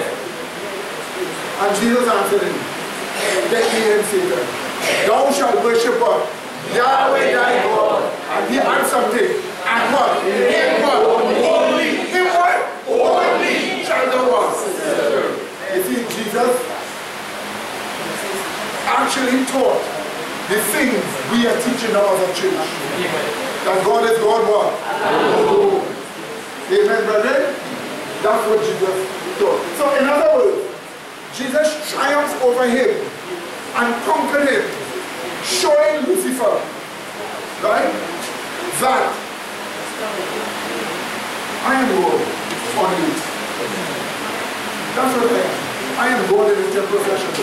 And Jesus answered him, get thee hence, Satan. Thou shalt worship what? Yahweh thy God. And he had something. And what? In what? Only. In what? Only shall thou what? You see, Jesus actually taught the things we are teaching now as a church. That God is God what? Alone. Amen, brethren? That's what Jesus taught. So in other words, Jesus triumphed over him and conquered him, showing Lucifer, right, that I am God on you. That's what I am God in the temple session.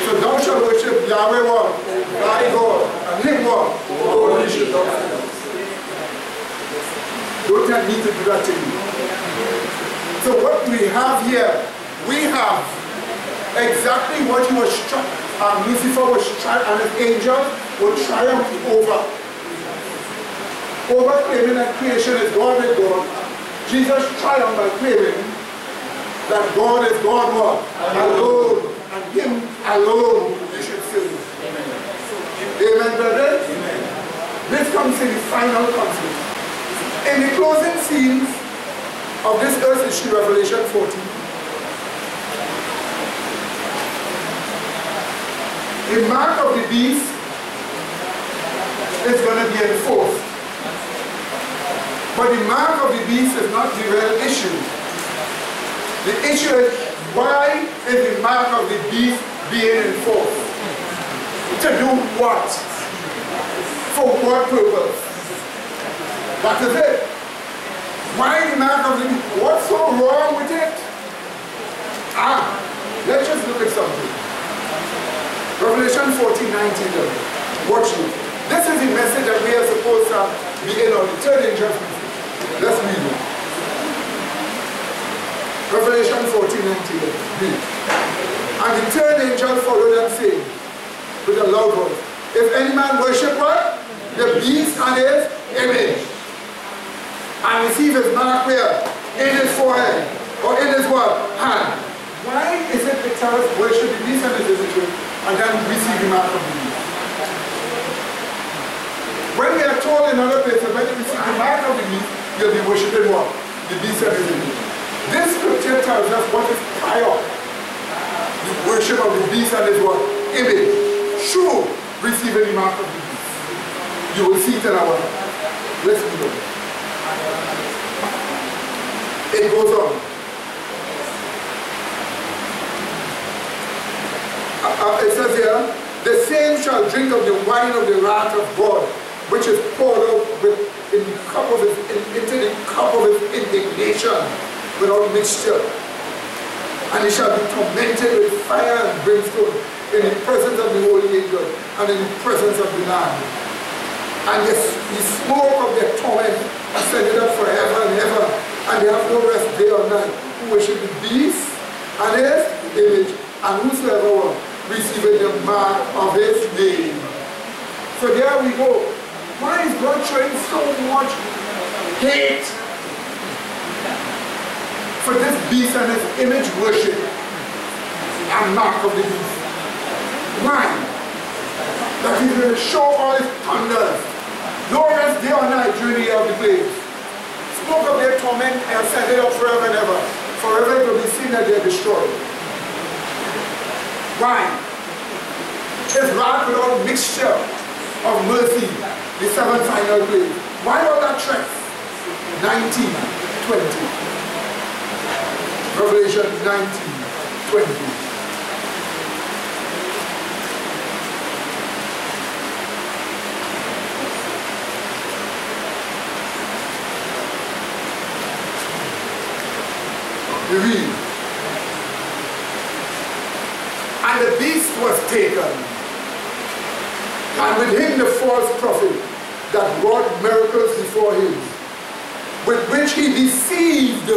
So thou shalt worship Yahweh what? Thy God. And him what? Only shall thou serve. Don't tell me to do that to you. So what we have here, we have exactly what he was struck, Lucifer was struck, and his angels were triumphed over. Over claiming that creation is God with God. Jesus triumphed by claiming that God is God what? Alone. And him alone you should serve. Amen, brethren? Amen. This comes in the final conflict. In the closing scenes of this earth issue, Revelation 14, the mark of the beast is going to be enforced. But the mark of the beast is not the real issue. The issue is, why is the mark of the beast being enforced? To do what? For what purpose? That is it. Why the mark of the beast? What's so wrong with it? Let's just look at something. Revelation 14:19. Watch it. This is the message that we are supposed to be in on the third angel. Let's read it. Revelation 14:19. And the third angel followed them, saying with a loud voice, if any man worship what? The beast and his image, and receive his mark where? In his forehead, or in his what? Hand. Why is it that tell us worship the beast and his image, and then receive the mark of the beast? When we are told in other places, when you receive the mark of the beast, you'll be worshiping what? The beast and his image. This scripture tells us what is prior. The worship of the beast and his what? Image. Sure, receiving the mark of the beast. You will see it in our. Let's read it. It goes on. It says here, the same shall drink of the wine of the wrath of God, which is poured out in the cup of his, into the cup of his indignation, without mixture. And he shall be tormented with fire and brimstone in the presence of the holy angel and in the presence of the Lamb. And the smoke of their torment ascended up forever and ever, and they have no rest day or night, who worship the beast and his image, and whosoever will receiving the mark of his name. So there we go. Why is God showing so much hate for this beast and his image worship and mark of the beast? Why? That he's going to show all his thunders, no rest day or night during the year of the plagues. Smoke of their torment and set it up forever and ever. Forever it will be seen that they are destroyed. Why? His wrath without mixture of mercy, the seventh final plague. Why all that trek? 19:20. Revelation 19:20. You read. And the beast was taken, and with him the false prophet that wrought miracles before him, with which he deceived.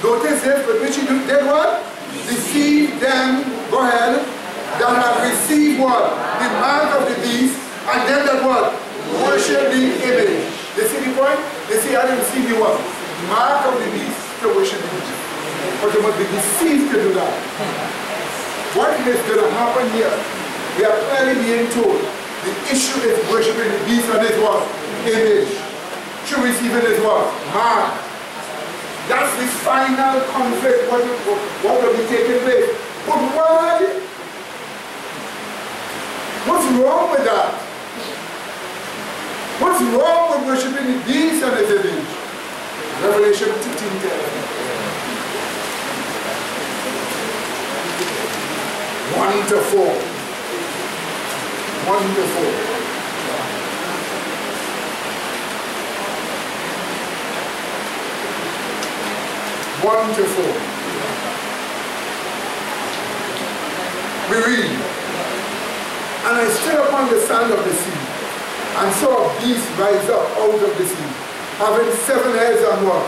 Notice this, with which he did what? Deceived them, go ahead, that have received what? The mark of the beast, and them that what? Worship the image. You see the point? They say, I didn't receive the what? Mark of the beast to worship the image. But you must be deceived to do that. What is going to happen here? We are clearly being told the issue is worshiping the beast and his what? Image. True receiving his what? Mark. That's the final conflict, what will be taking place. But why? What's wrong with that? What's worshiping the beast and his image. Revelation 15:10. 1 to 4. 1 to 4. One to 4. We read, and I stood upon the sand of the sea, and saw a beast rise up out of the sea, having 7 heads and what?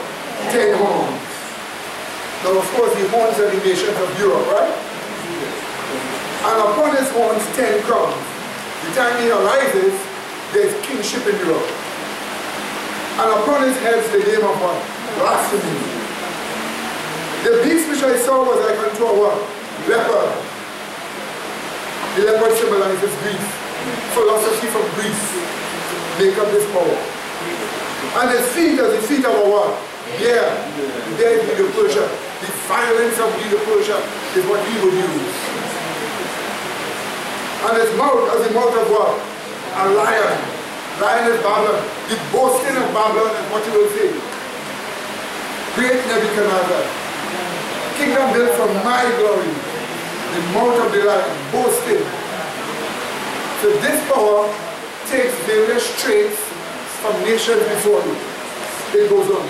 10 horns. Now of course the horns are the nations of Europe, right? And upon his horns 10 crowns. The time he arises, there's kingship in Europe. And upon his heads the name of what? Blasphemy. The beast which I saw was like unto a what? Leopard. The leopard symbolizes Greece. Philosophy from Greece make up this power. And his feet are the feet of a what? Yeah. There is the Persia. The violence of the Persia is what he would use. And his mouth as the mouth of what? A lion. Lion is Babylon. The boasting of Babylon is what you will say. Great Nebuchadnezzar. Kingdom built from my glory, the mouth of the lion, boasted. So this power takes various traits from nations before you. It goes on.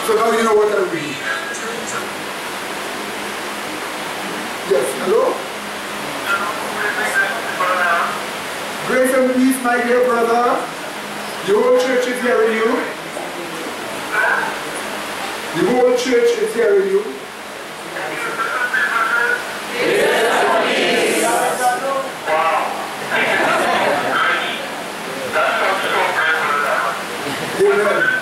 So now you know what I read. Yes, hello? Grace and peace, my dear brother. The whole church is hearing you. The whole church is hearing you. Amen.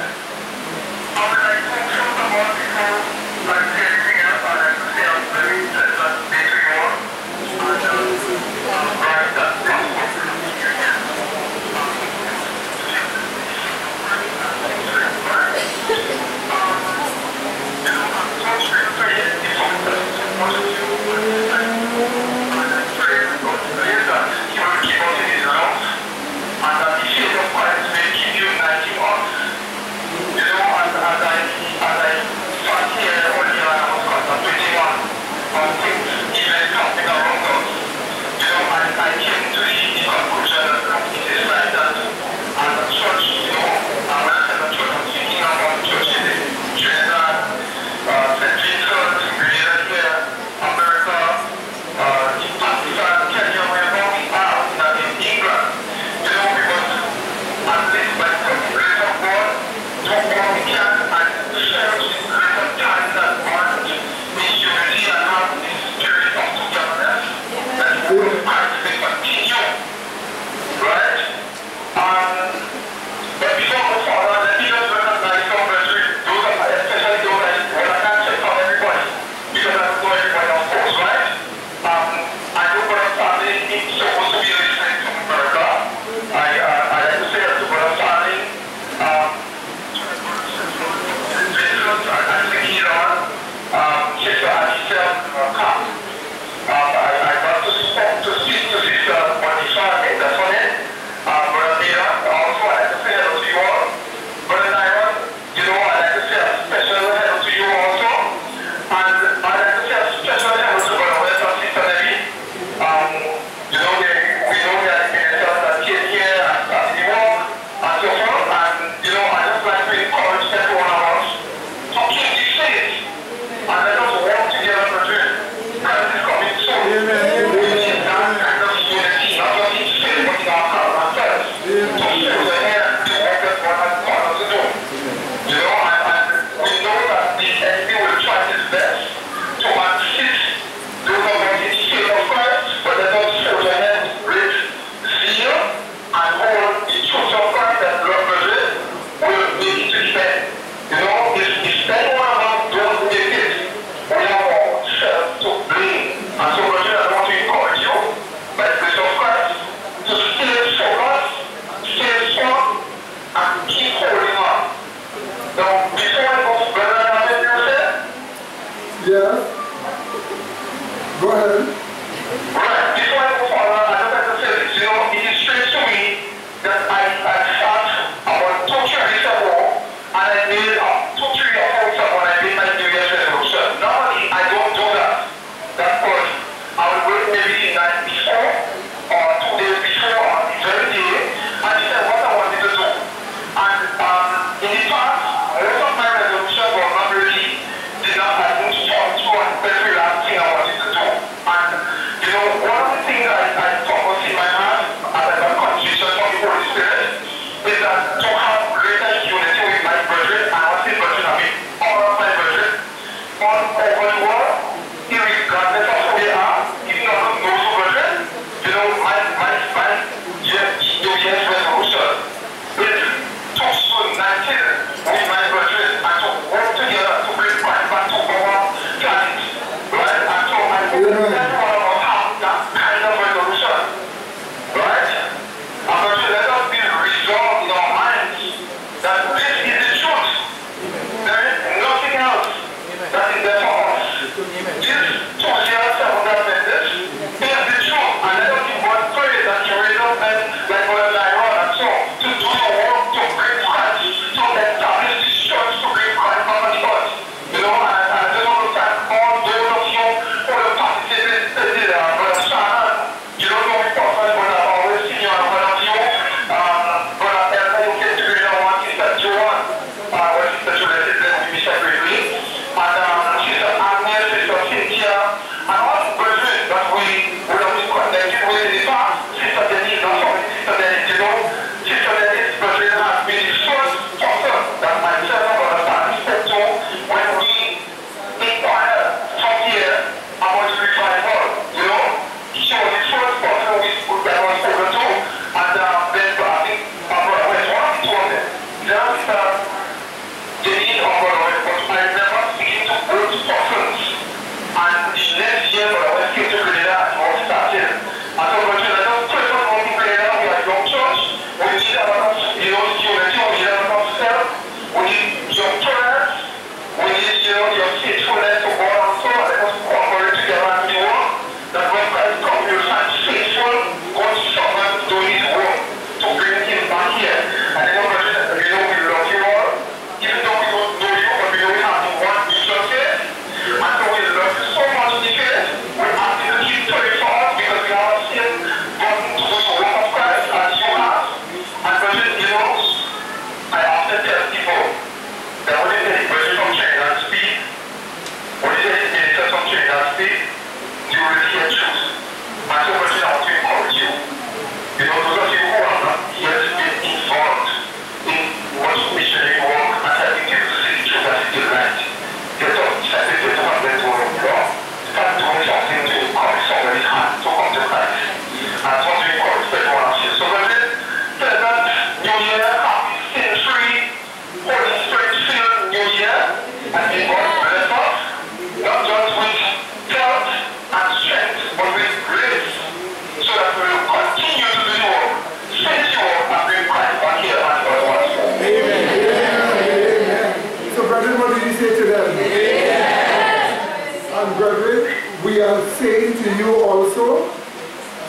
we are saying to you also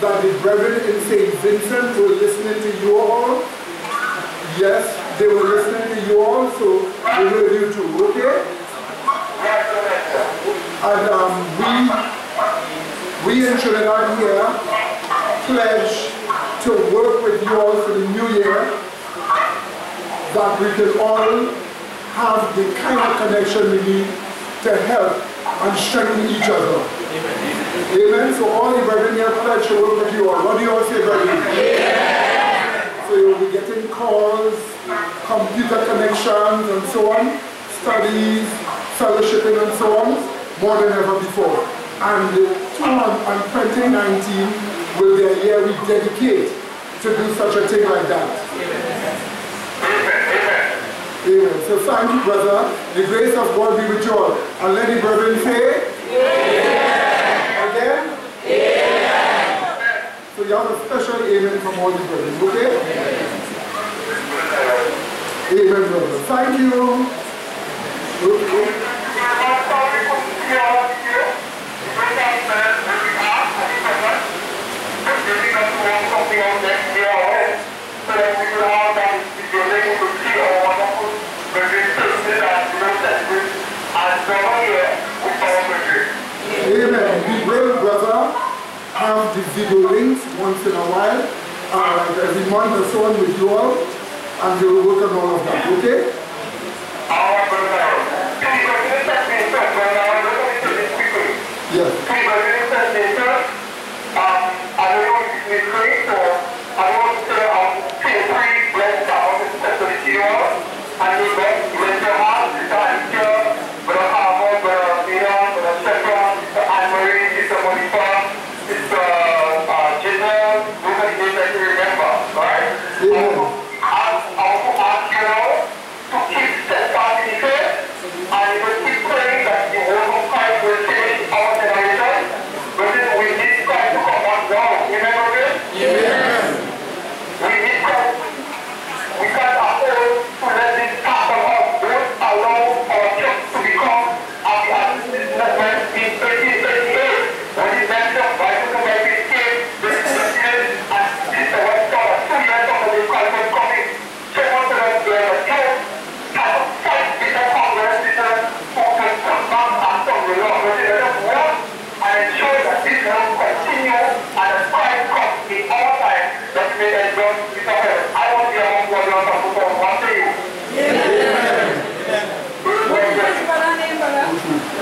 that the brethren in St. Vincent were listening to you all. Yes, they were listening to you all, so we heard you too, okay? And we in Trinidad here pledge to work with you all for the new year, that we can all have the kind of connection we need to help and strengthen each other. Amen. So all the brethren here pledge to work with you all. What do you all say, brethren? Yeah. So you'll be getting calls, computer connections and so on, studies, fellowshipping and so on, more than ever before. And 2019 will be a year we dedicate to do such a thing like that. Amen. So thank you, brother. The grace of God be with you all. And let the brethren say, amen. Again? Amen. So you have a special amen from all the brethren, okay? Amen, brother. Thank you. Okay. Amen. We will, brother, have the video links once in a while, like every month or so on with you all, and we will work on all of that, okay? Yes.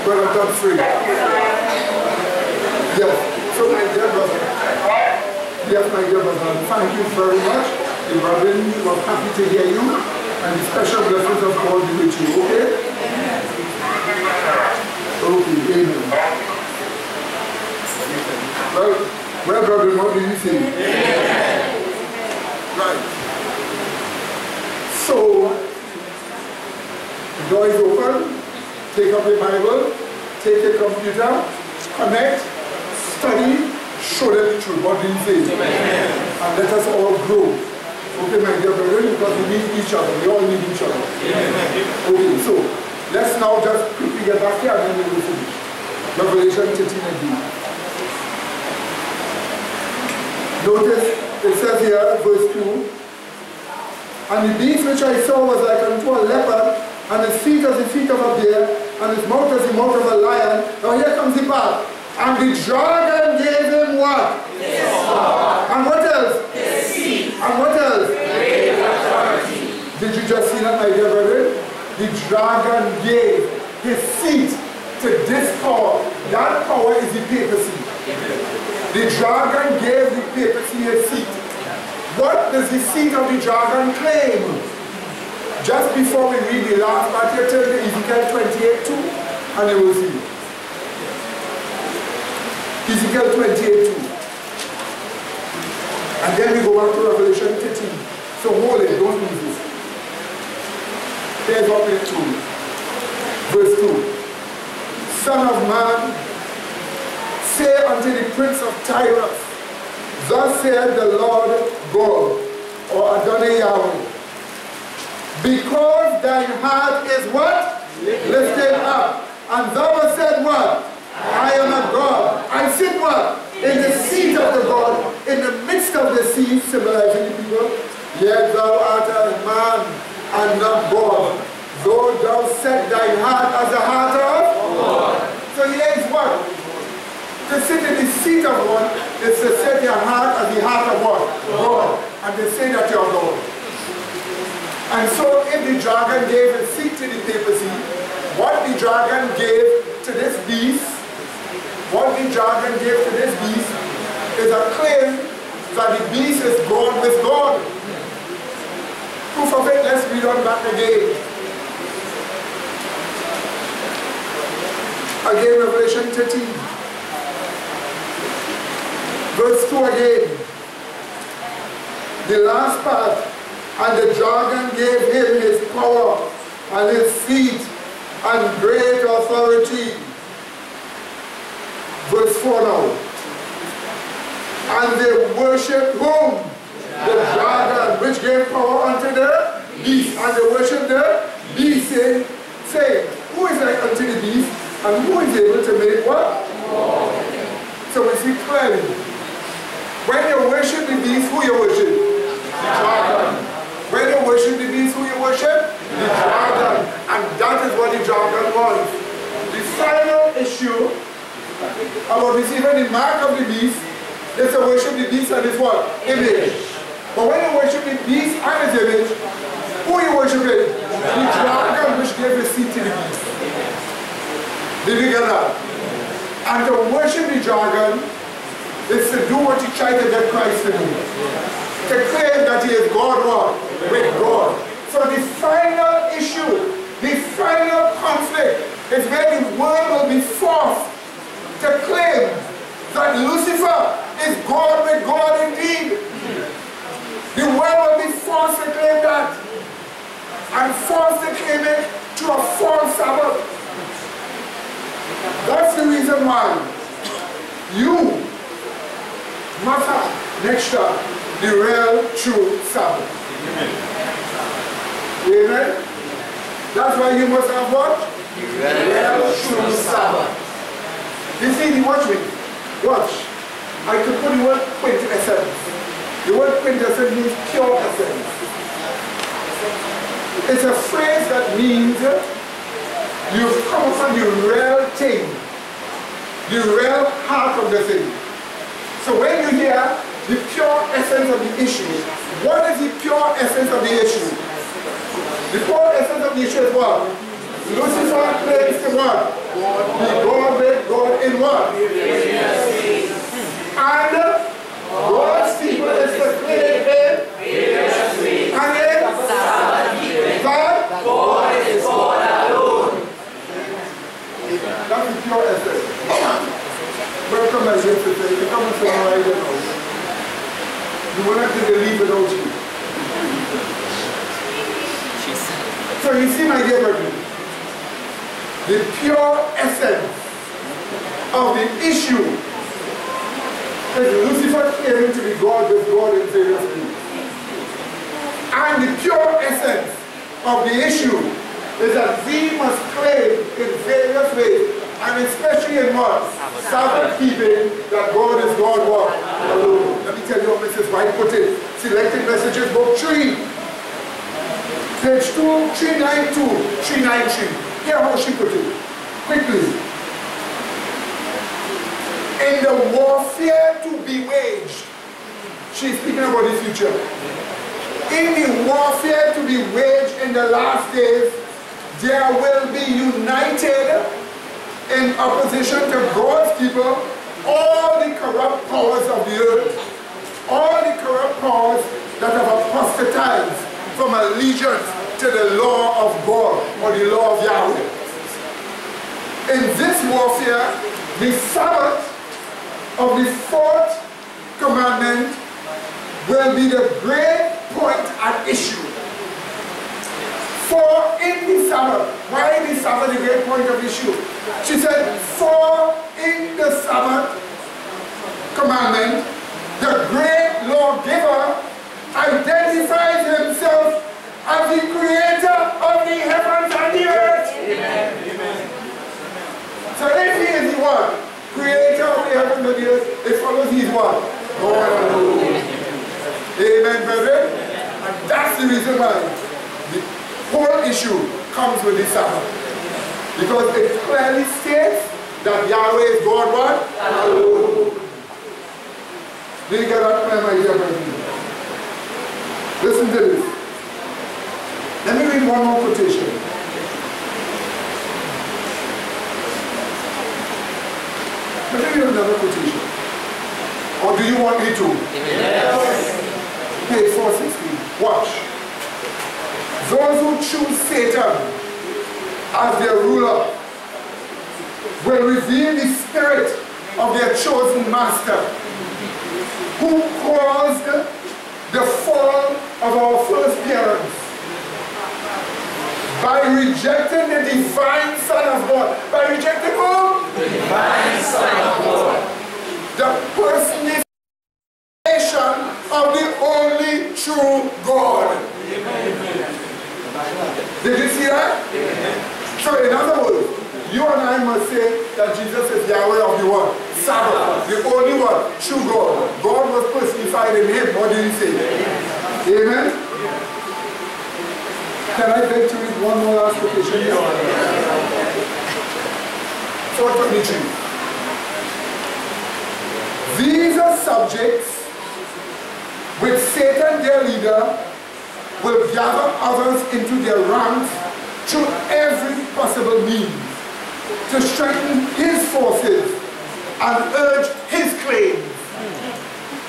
Brother Godfrey. Yes. So my dear brother. Yes, my dear brother. Thank you very much. The brethren was happy to hear you, and the special blessings of God be with you. Okay? Okay. Amen. Well, brethren, what do you think? Right. So the door is open. Take up your Bible, take your computer, connect, study, show them the truth. What do you say? Amen. And let us all grow. Okay, my dear brethren, because we need each other. We all need each other. Amen. Okay, so let's now just quickly get back here and then we will finish. Revelation 13 again. Notice it says here, verse 2, and the beast which I saw was like unto a leopard, and his feet as the feet of a bear, and his mouth as the mouth of a lion. Now here comes the part. And the dragon gave him what? His sword. And what else? His seat. And what else? Great authority. Did you just see that, my dear brethren? The dragon gave his seat to this power. That power is the papacy. The dragon gave the papacy his seat. What does the seat of the dragon claim? Just before we read the last part, you turn to Ezekiel 28:2, and you will see. Ezekiel 28:2. And then we go back to Revelation 13. So hold it, don't lose this. Here's what we do. Verse 2. Son of man, say unto the prince of Tyrus, thus saith the Lord God, or Adonai Yahweh, because thine heart is what? Lifted up. And thou hast said what? I am a God. I sit what? In the seat of the God, in the midst of the sea, symbolizing the people. Yet thou art a man and not God. Though thou set thine heart as the heart of God. So here is what? To sit in the seat of God is to set your heart as the heart of what? God. And to say that you are God. And so if the dragon gave a seat to the papacy, what the dragon gave to this beast, is a claim that the beast is God with God. Proof of it, let's read on back again. Again, Revelation 13. Verse 2 again. The last part. And the dragon gave him his power and his seat and great authority. Verse 4 now. And they worshipped whom? The dragon, which gave power unto the beast. And they worshipped the beast, saying, who is like unto the beast? And who is able to make what? So we see clearly. When you worship the beast, who you worship? The dragon. When you worship the beast, who you worship? The dragon. And that is what the dragon wants. The final issue about receiving the mark of the beast is to worship the beast and his what? Image. But when you worship the beast and his image, who you worshiping? The dragon, which gave the seat to the beast. Did you get that? And to worship the dragon is to do what you try to get Christ to do. To claim that he is God, what? With God. So the final issue, the final conflict is where the world will be forced to claim that Lucifer is God with God indeed. The world will be forced to claim that. And forced to claim it to a false Sabbath. That's the reason why you must have next up the real true Sabbath. Amen. That's why you must have what? The real true Sabbath. You see, watch me. Watch. I could put the word quintessence. The word quintessence means pure essence. It's a phrase that means you've come upon the real thing, the real heart of the thing. So when you hear the pure essence of the issue, what is the pure essence of the issue? The pure essence of the issue is what? Lucifer claims to what? The God with God in what? And God's people is to claim him and that God is God alone. That's the pure essence. Welcome, my dear sister. You come and say, right now. You will not believe without you. So you see, my dear brethren, the pure essence of the issue is Lucifer claiming to be God with God in various ways. And the pure essence of the issue is that we must claim in various ways, and especially in what? Sabbath keeping, that God is God what? Alone. Let me tell you what Mrs. White put it. Selected Messages, book 3. Page 2, 392, 393. Hear how she put it. Quickly. In the warfare to be waged, she's speaking about the future. In the warfare to be waged in the last days, there will be united in opposition to God's people all the corrupt powers of the earth, all the corrupt powers that have apostatized from allegiance to the law of God or the law of Yahweh. In this warfare, the Sabbath of the fourth commandment will be the great point at issue. For in the Sabbath, why is the Sabbath the great point of issue? She said, for in the Sabbath commandment, the great lawgiver identifies himself as the creator of the heavens and the earth. Amen. Amen. So if he is the one issue comes with the Sabbath. Because it clearly states that Yahweh is God what? Alone. Did you get that clear, my dear brethren? Listen to this. Let me read one more quotation. Let me read another quotation. Or do you want me to? Yes. Page 416. Watch. Those who choose Satan as their ruler will reveal the spirit of their chosen master, who caused the fall of our first parents by rejecting the divine Son of God. By rejecting whom? The divine Son of God. The personification of the only true God. Did you see that? So in other words, you and I must say that Jesus is Yahweh of the world. Sabbath, the only one, true God. God was personified in him. What did he say? Amen? Can I beg to read one more last quotation? 423. These are subjects which Satan, their leader, will gather others into their ranks through every possible means to strengthen his forces and urge his claims.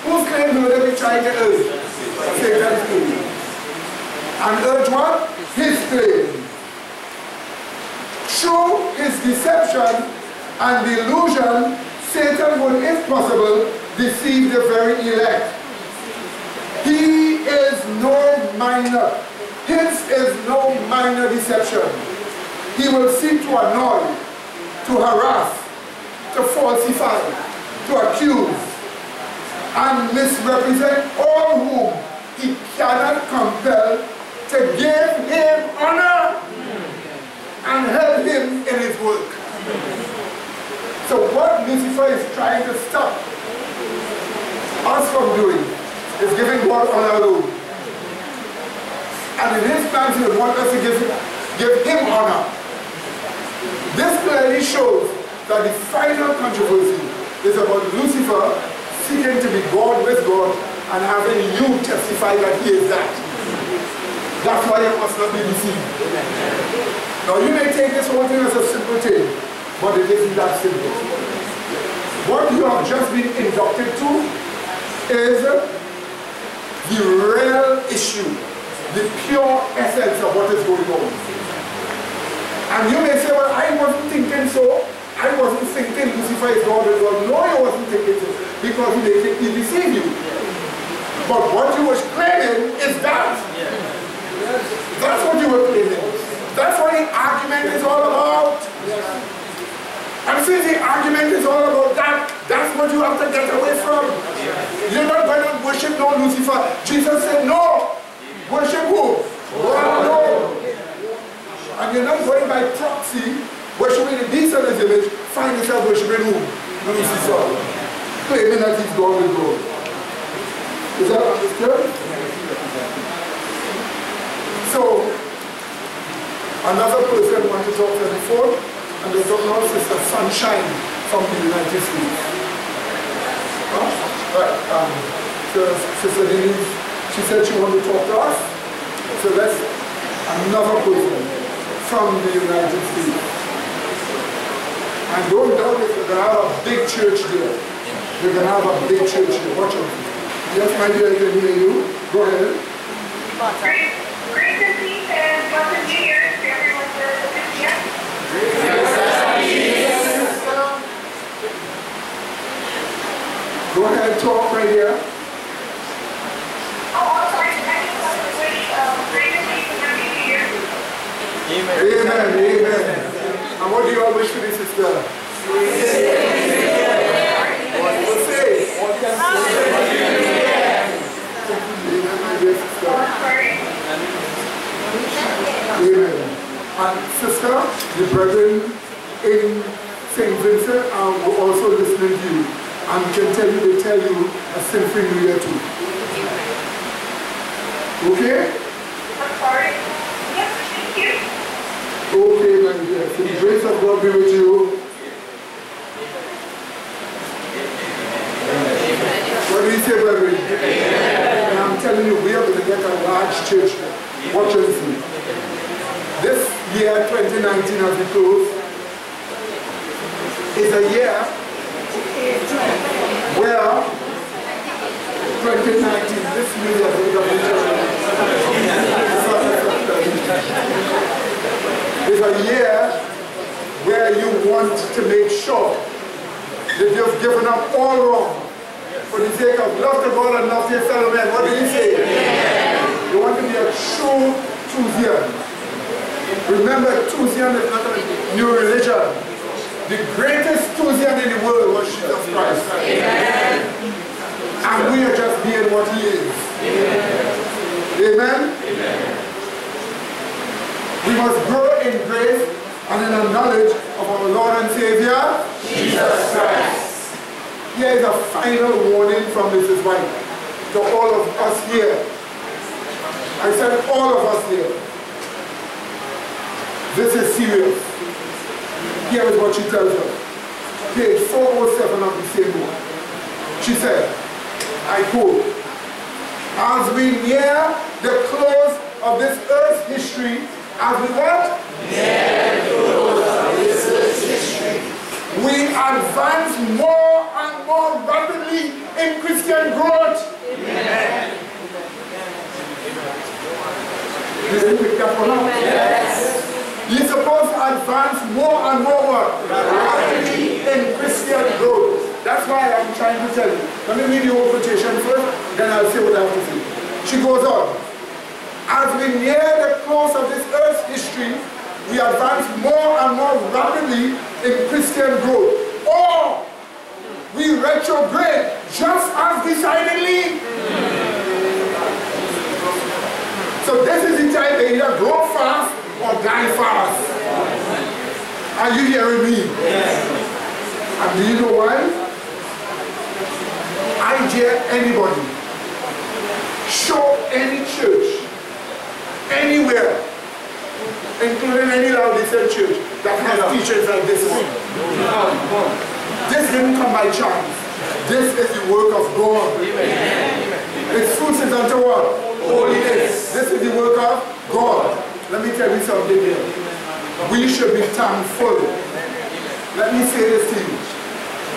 Whose claims will they be trying to urge? Satan's claims. And urge what? His claims. Through his deception and delusion, Satan would, if possible, deceive the very elect. He is no minor. His is no minor deception. He will seek to annoy, to harass, to falsify, to accuse, and misrepresent all whom he cannot compel to give him honor and help him in his work. So what Lucifer is trying to stop us from doing is giving God honor alone. And in his plans, he will want us to give him honor. This clearly shows that the final controversy is about Lucifer seeking to be God with God and having you testify that he is that. That's why you must not be deceived. Now you may take this whole thing as a simple thing, but it isn't that simple. What you have just been inducted to is the real issue, the pure essence of what is going on. And you may say, well, I wasn't thinking so. I wasn't thinking Lucifer is God with God. No, you wasn't thinking so, because he deceived you. But what you were claiming is that. That's what you were claiming. That's what the argument is all about. And since the argument is all about that, that's what you have to get away from. You're not going to worship no Lucifer. Jesus said, no. Worship who? God alone. And you're not going by proxy, worshiping the beast and his image, find yourself worshiping who? Lucifer. Claiming that he's God with God. Is that understood? So, another person wanted to talk to the phone, and they talk about Sister Sunshine from the United States. So Sister Denise, she said she wanted to talk to us. So that's another person from the United States. And don't doubt it, we're going to have a big church there. We're going to have a big church here. Watch out. Yes, my dear, I can hear you. Go ahead. Grace and peace and blessed New Year to everyone for this year. Go ahead, talk right here. Oh, I'm sorry. I just want to wish grace and peace and happy New Year. Amen, amen. And what do you all wish for this sister? What do you say? Amen, my dear sister. Amen. And sister, the brethren in St. Vincent are also listening to you and can tell you, they tell you a sinful New Year too. Okay? I'm sorry. Yes, thank you. Yes, the grace of God be with you. What do you say, brethren? And I'm telling you, we are going to get a large church. Watch and see. This year, 2019, as we close, is a year where 2019, this year, is a year where you want to make sure that you've given up all wrong for the sake of love to God and love to your fellow men. What did he say? Yeah. You want to be a true Thusian. Remember, Thusian is not a new religion. The greatest Thusian in the world was Jesus Christ. Amen. And we are just being what he is. Amen. Amen. We must grow in grace and in the knowledge of our Lord and Savior, Jesus Christ. Here is a final warning from Mrs. White to all of us here. I said all of us here. This is serious. Here is what she tells us. Page 407 of the same book. She said, I quote, as we near the close of this earth's history, as we what? Near the close of this earth's history, we advance more and more rapidly in Christian growth. Amen. You didn't pick that one up? Yes. You're supposed to advance more and more rapidly in Christian growth. That's why I'm trying to tell you. Let me read the whole quotation first, then I'll say what I have to say. She goes on. As we near the close of this earth's history, we advance more and more rapidly in Christian growth. Or we retrograde just as decidedly. So this is the time they either grow fast or die fast. Are you hearing me? Yes. And do you know why? I dare anybody show any church anywhere, including any Laodicean church, that has teachers like this one. This didn't come by chance. This is the work of God. Its fruits is unto what? Holiness. This is the work of God. Let me tell you something here. We should be thankful. Let me say this to you.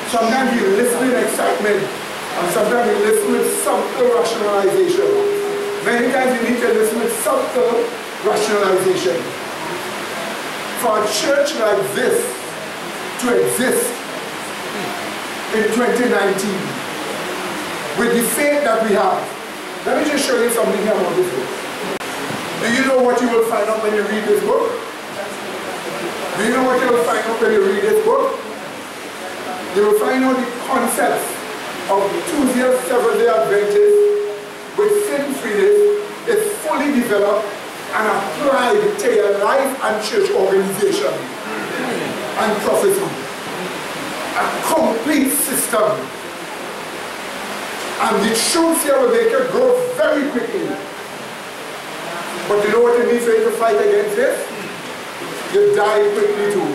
Sometimes we listen in excitement, and sometimes we listen with subtle rationalization. Many times you need to listen with subtle rationalization. For a church like this to exist in 2019, with the faith that we have, let me just show you something here about this book. Do you know what you will find out when you read this book? Do you know what you will find out when you read this book? You will find out the concepts of Thusian Seventh-day Adventists with sin-freeness is fully developed and applied to your life and church organization and prophecy. A complete system. And the truth here will make you grow very quickly. But you know what it means for you to fight against this? You die quickly too.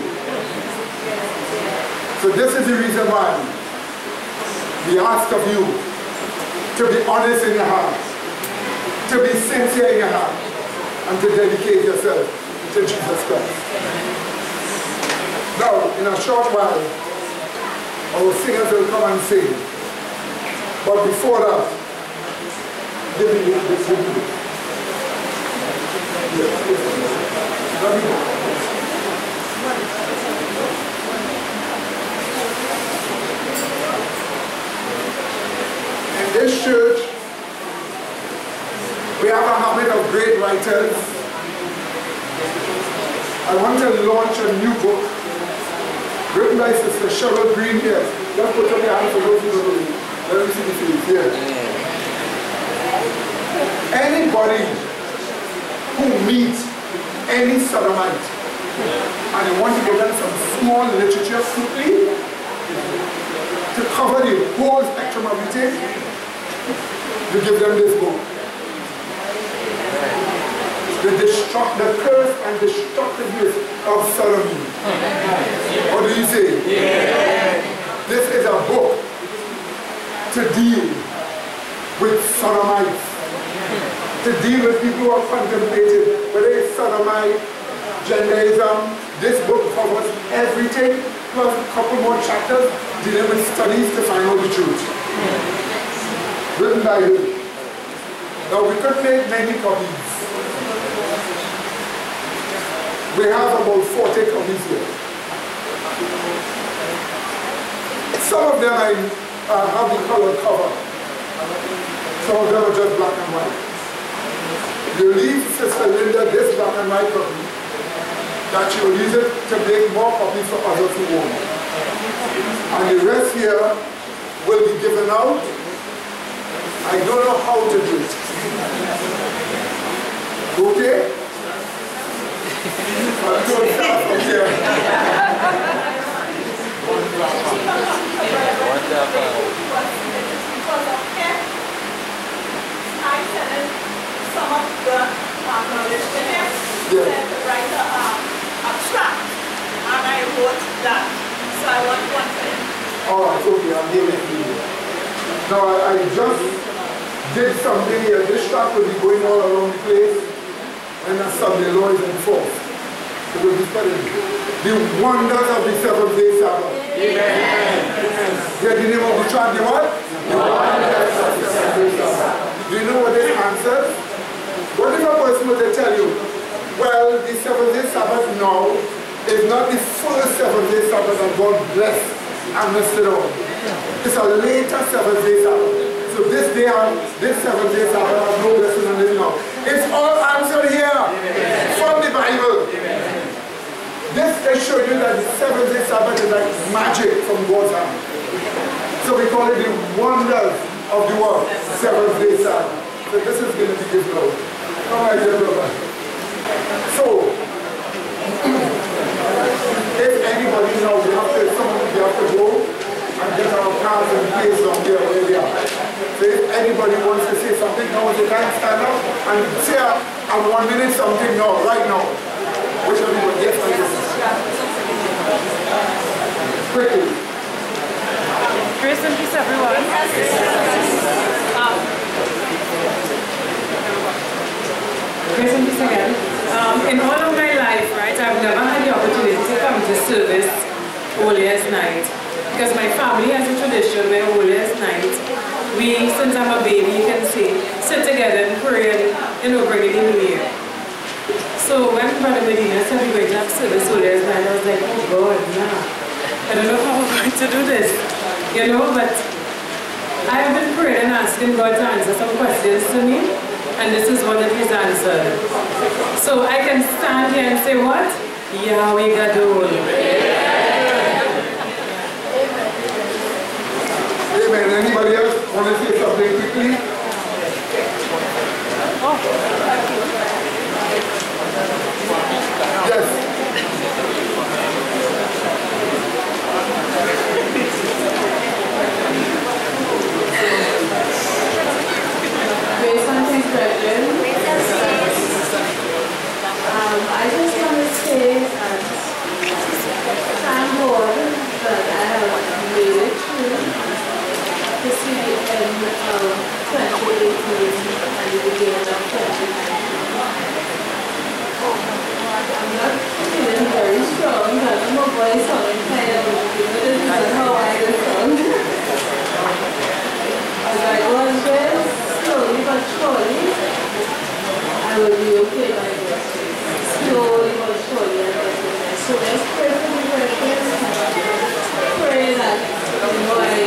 So this is the reason why we ask of you to be honest in your heart, to be sincere in your heart, and to dedicate yourself to Jesus Christ. Now, in a short while, our singers will come and sing. But before that, give me this. Let me go. In this church, we have a habit of great writers. I want to launch a new book written by Sister Cheryl Green here. Just put up your hand for those who don't know. Let me see the face here. Anybody who meets any sodomite and you want to give them some small literature quickly to cover the whole spectrum of reading, you give them this book. the curse and destructiveness of sodomy. What do you say? Yeah. This is a book to deal with sodomites, to deal with people who are contemplating whether it's sodomite, genderism. This book covers everything, plus a couple more chapters dealing with studies to find out the truth. Written by you. Now we could make many copies. We have about 40 copies here. Some of them have the color cover. Some of them are just black and white. You leave Sister Linda this black and white copy, that she will use it to make more copies for others who want. And the rest here will be given out. I don't know how to do it. Okay? I'm going to start from here. I sent some of the knowledge to him to write an abstract, and I wrote that. So I want one for him. Alright, okay, I'm here with you. Now I just did something here. This track will be going all around the place, and that's Sunday law is enforced. It will be studied. The wonders of the seventh-day Sabbath. Amen. Hear the name of the track, the what? The wonders of the seventh-day Sabbath. Do you know what this answers? What if a person were to tell you, well, the seventh-day Sabbath now is not the full seventh-day Sabbath that God blessed and listed on. It's a later seventh-day Sabbath. So this seventh-day Sabbath has no blessing on it now. It's all answered here from the Bible. This is showing you that the seventh-day Sabbath is like magic from God's hand. So we call it the wonders of the world, seventh-day Sabbath. So this is going to be given out. All right, dear brother. So, if anybody now, we have to go and get our cars and place down here where we are. So if anybody wants to say something now, they can stand up and say a 1 minute something now, right now. Which one you want? Yes, I guess. Quickly. Grace and peace, everyone. Grace and peace again. In all of my life, right, I've never had the opportunity to come to service Holiest Night. Because my family has a tradition where Holiest Night, we, since I'm a baby, you can see, sit together and pray and bring it in the year. So when Brother Medina said we're going to have service Holiest Night, I was like, oh God, nah. I don't know how I'm going to do this. You know, but I have been praying and asking God to answer some questions to me, and this is what it is answered. So I can stand here and say what? Yahweh Gadol. Amen. Anybody else want to say something quickly? Yes. Grace and peace, brethren. I just want to say that thank God that I have made it through to see the end of 2018 and the beginning of 2019. I'm not feeling very strong because my voice sounding kind of weak, but this is how I sound. As I go on this, slowly but surely, I will be okay by this. Slowly but surely, I will be okay. So let's pray for the brethren. Pray that I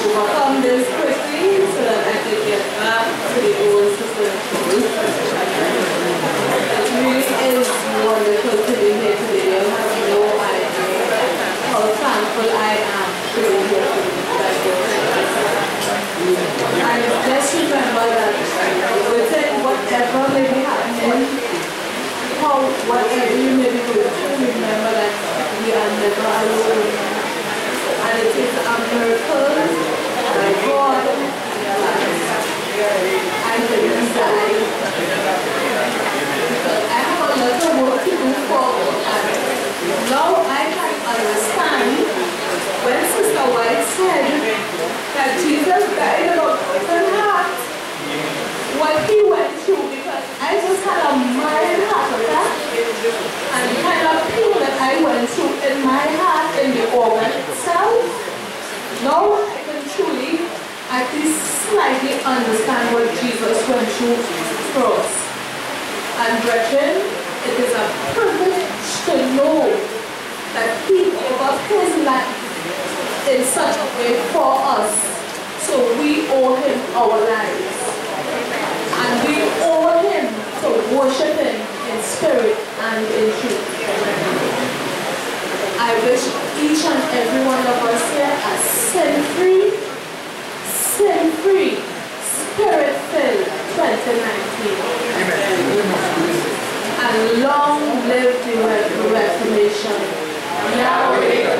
overcome this quickly so that I can get back to the old system. It really is wonderful to be here today. You have no idea how thankful I am to be here today. And let's remember that within whatever may be happening, whatever you may be going through, remember that we are never alone. And it is a miracle by God and I believe that that Jesus died in a broken heart. What he went through, because I just had a mild heart attack, and the kind of pain that I went through in my heart, in the organ itself, now I can truly at least slightly understand what Jesus went through for us. And brethren, it is a privilege to know that he gave up his life in such a way for us, so we owe him our lives. And we owe him to worship him in spirit and in truth. I wish each and every one of us here are sin-free, spirit-filled 2019. And long live the Reformation. Yahweh.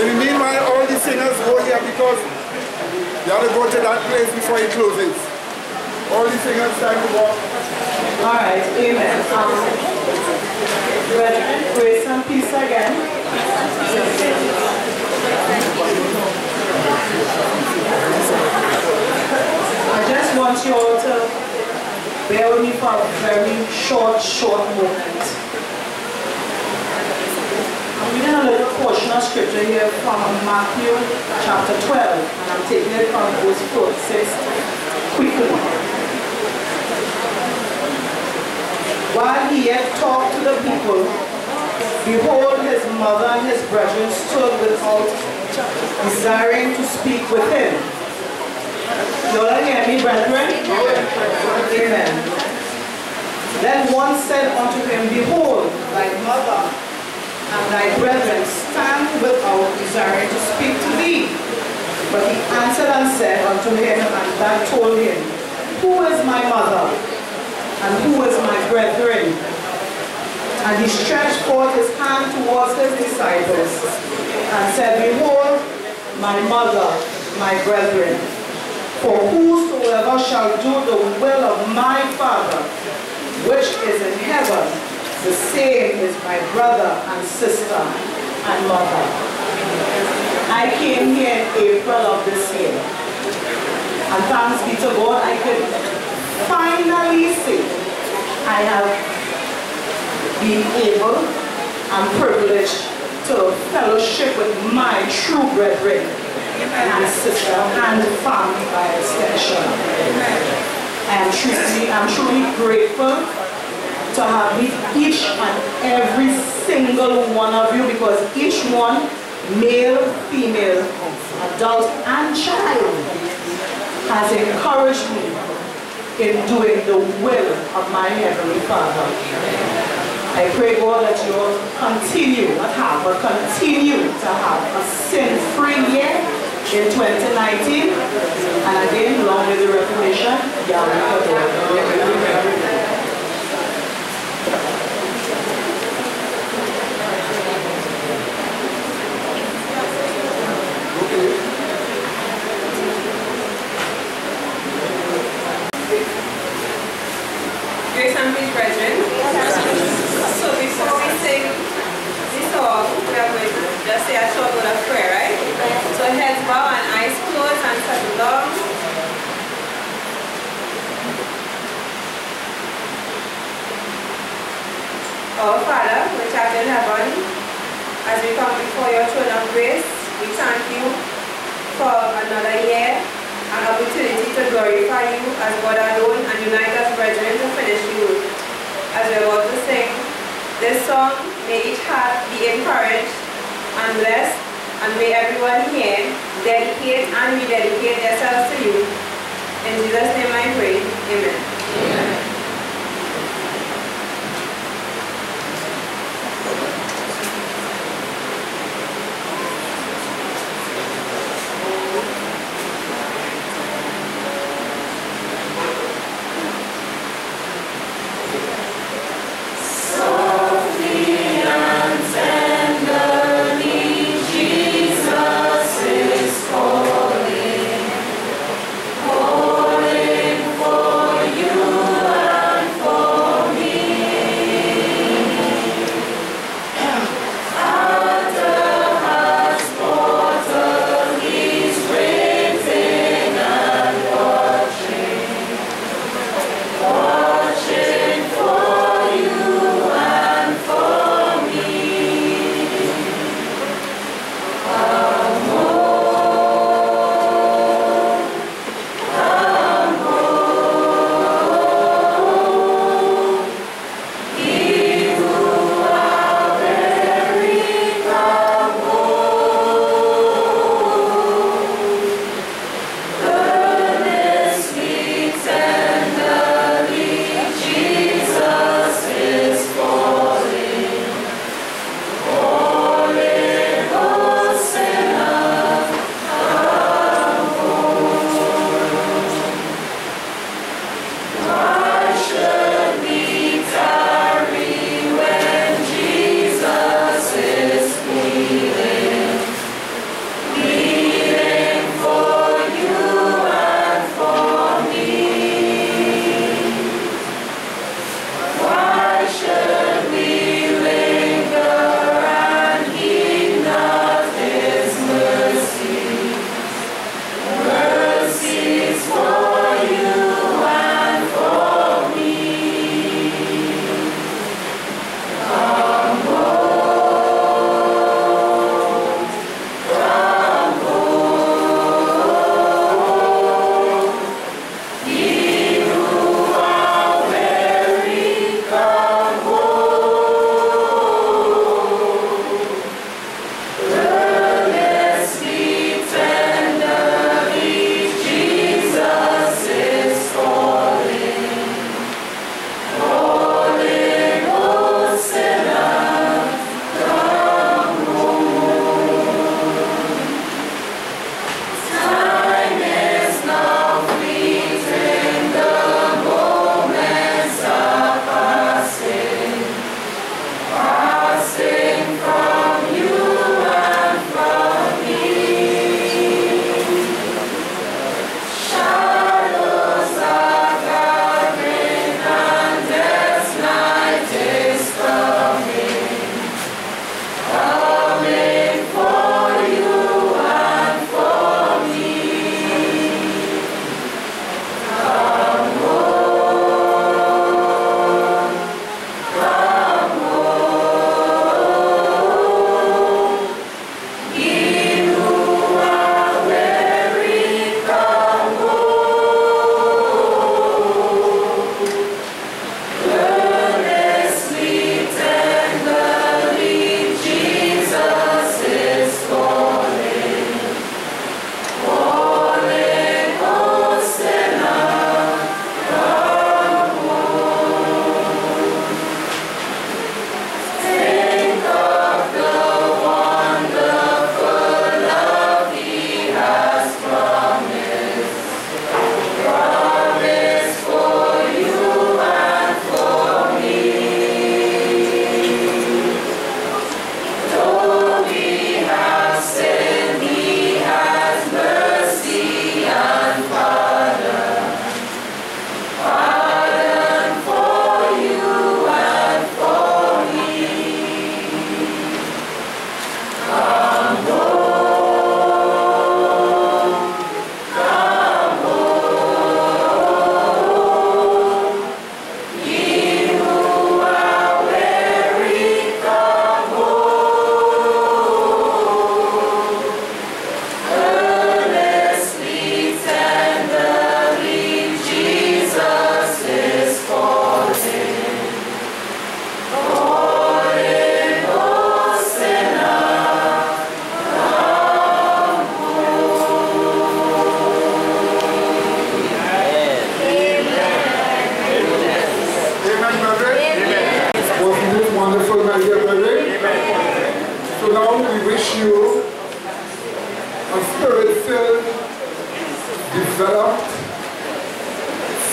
In the meanwhile, all the singers go here because you have to go to that place before it closes. All the singers time to walk. Alright, amen. Brethren, grace and peace again. I just want you all to bear with me for a very short moment. I'm reading a little portion of scripture here from Matthew chapter 12, and I'm taking it from verse 4. It says, quickly. While he yet talked to the people, behold, his mother and his brethren stood without, desiring to speak with him. You all hear me, brethren? Amen. Then one said unto him, behold, thy mother and thy brethren stand without, desiring to speak to thee. But he answered and said unto him, and that told him, who is my mother, and who is my brethren? And he stretched forth his hand towards his disciples, and said, behold, my mother, my brethren. For whosoever shall do the will of my Father, which is in heaven, the same is my brother and sister and mother. I came here in April of this year, and thanks be to God, I could finally say I have been able and privileged to fellowship with my true brethren and sister and family by extension. I'm truly grateful to have met each and every single one of you, because each one, male, female, adult and child, has encouraged me in doing the will of my Heavenly Father. I pray, God, that you will continue to have a sin-free year in 2019, and again, long live the Reformation. Grace and peace, brethren. So before we sing this song, we are going to just say a short word of prayer, right? So heads bow and eyes closed and settle down. Our Father, which art in heaven, as we come before your throne of grace, we thank you for another year, an opportunity to glorify you as God alone and unite us, brethren, to finish you. As we are about to sing this song, may each heart be encouraged and blessed, and may everyone here dedicate and rededicate themselves to you. In Jesus' name I pray. Amen. Amen. Softly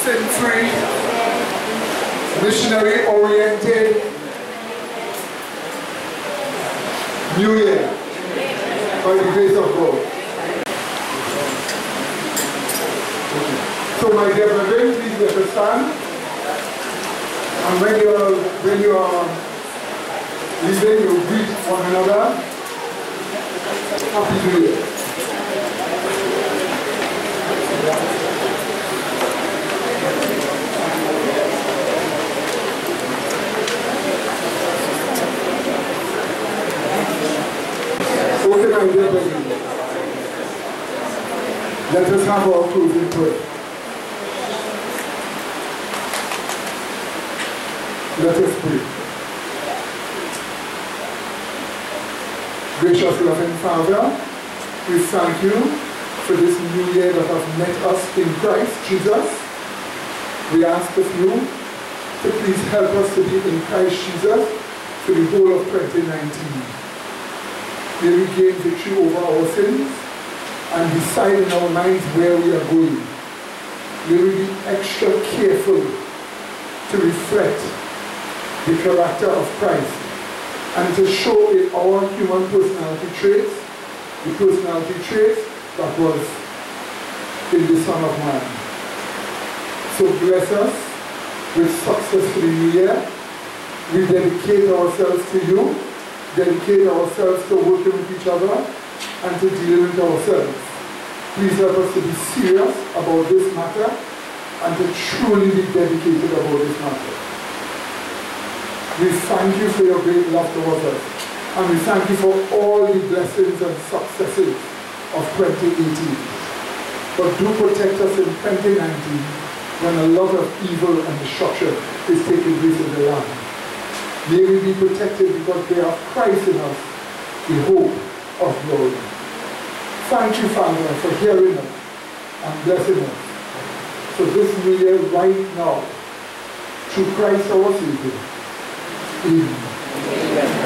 sin-free, missionary-oriented New Year by the grace of God. So my dear brethren, please let us stand. And when you are leaving, you greet one another. Happy New Year. Okay, my dear brethren, let us have our closing prayer. Let us pray. Gracious loving Father, we thank you for this new year that has met us in Christ Jesus. We ask of you to please help us to be in Christ Jesus for the whole of 2019. May we gain victory over our sins and decide in our minds where we are going. May we be extra careful to reflect the character of Christ and to show in our human personality traits, the personality traits that was in the Son of Man. So bless us with success for the new year. We dedicate ourselves to you, dedicate ourselves to working with each other and to dealing with ourselves. Please help us to be serious about this matter and to truly be dedicated about this matter. We thank you for your great love towards us. And we thank you for all the blessings and successes of 2018. But do protect us in 2019 when a lot of evil and destruction is taking place in the land. May we be protected because we have Christ in us, the hope of glory. Thank you, Father, for hearing us and blessing us. So this new year, right now, through Christ our Savior. Amen.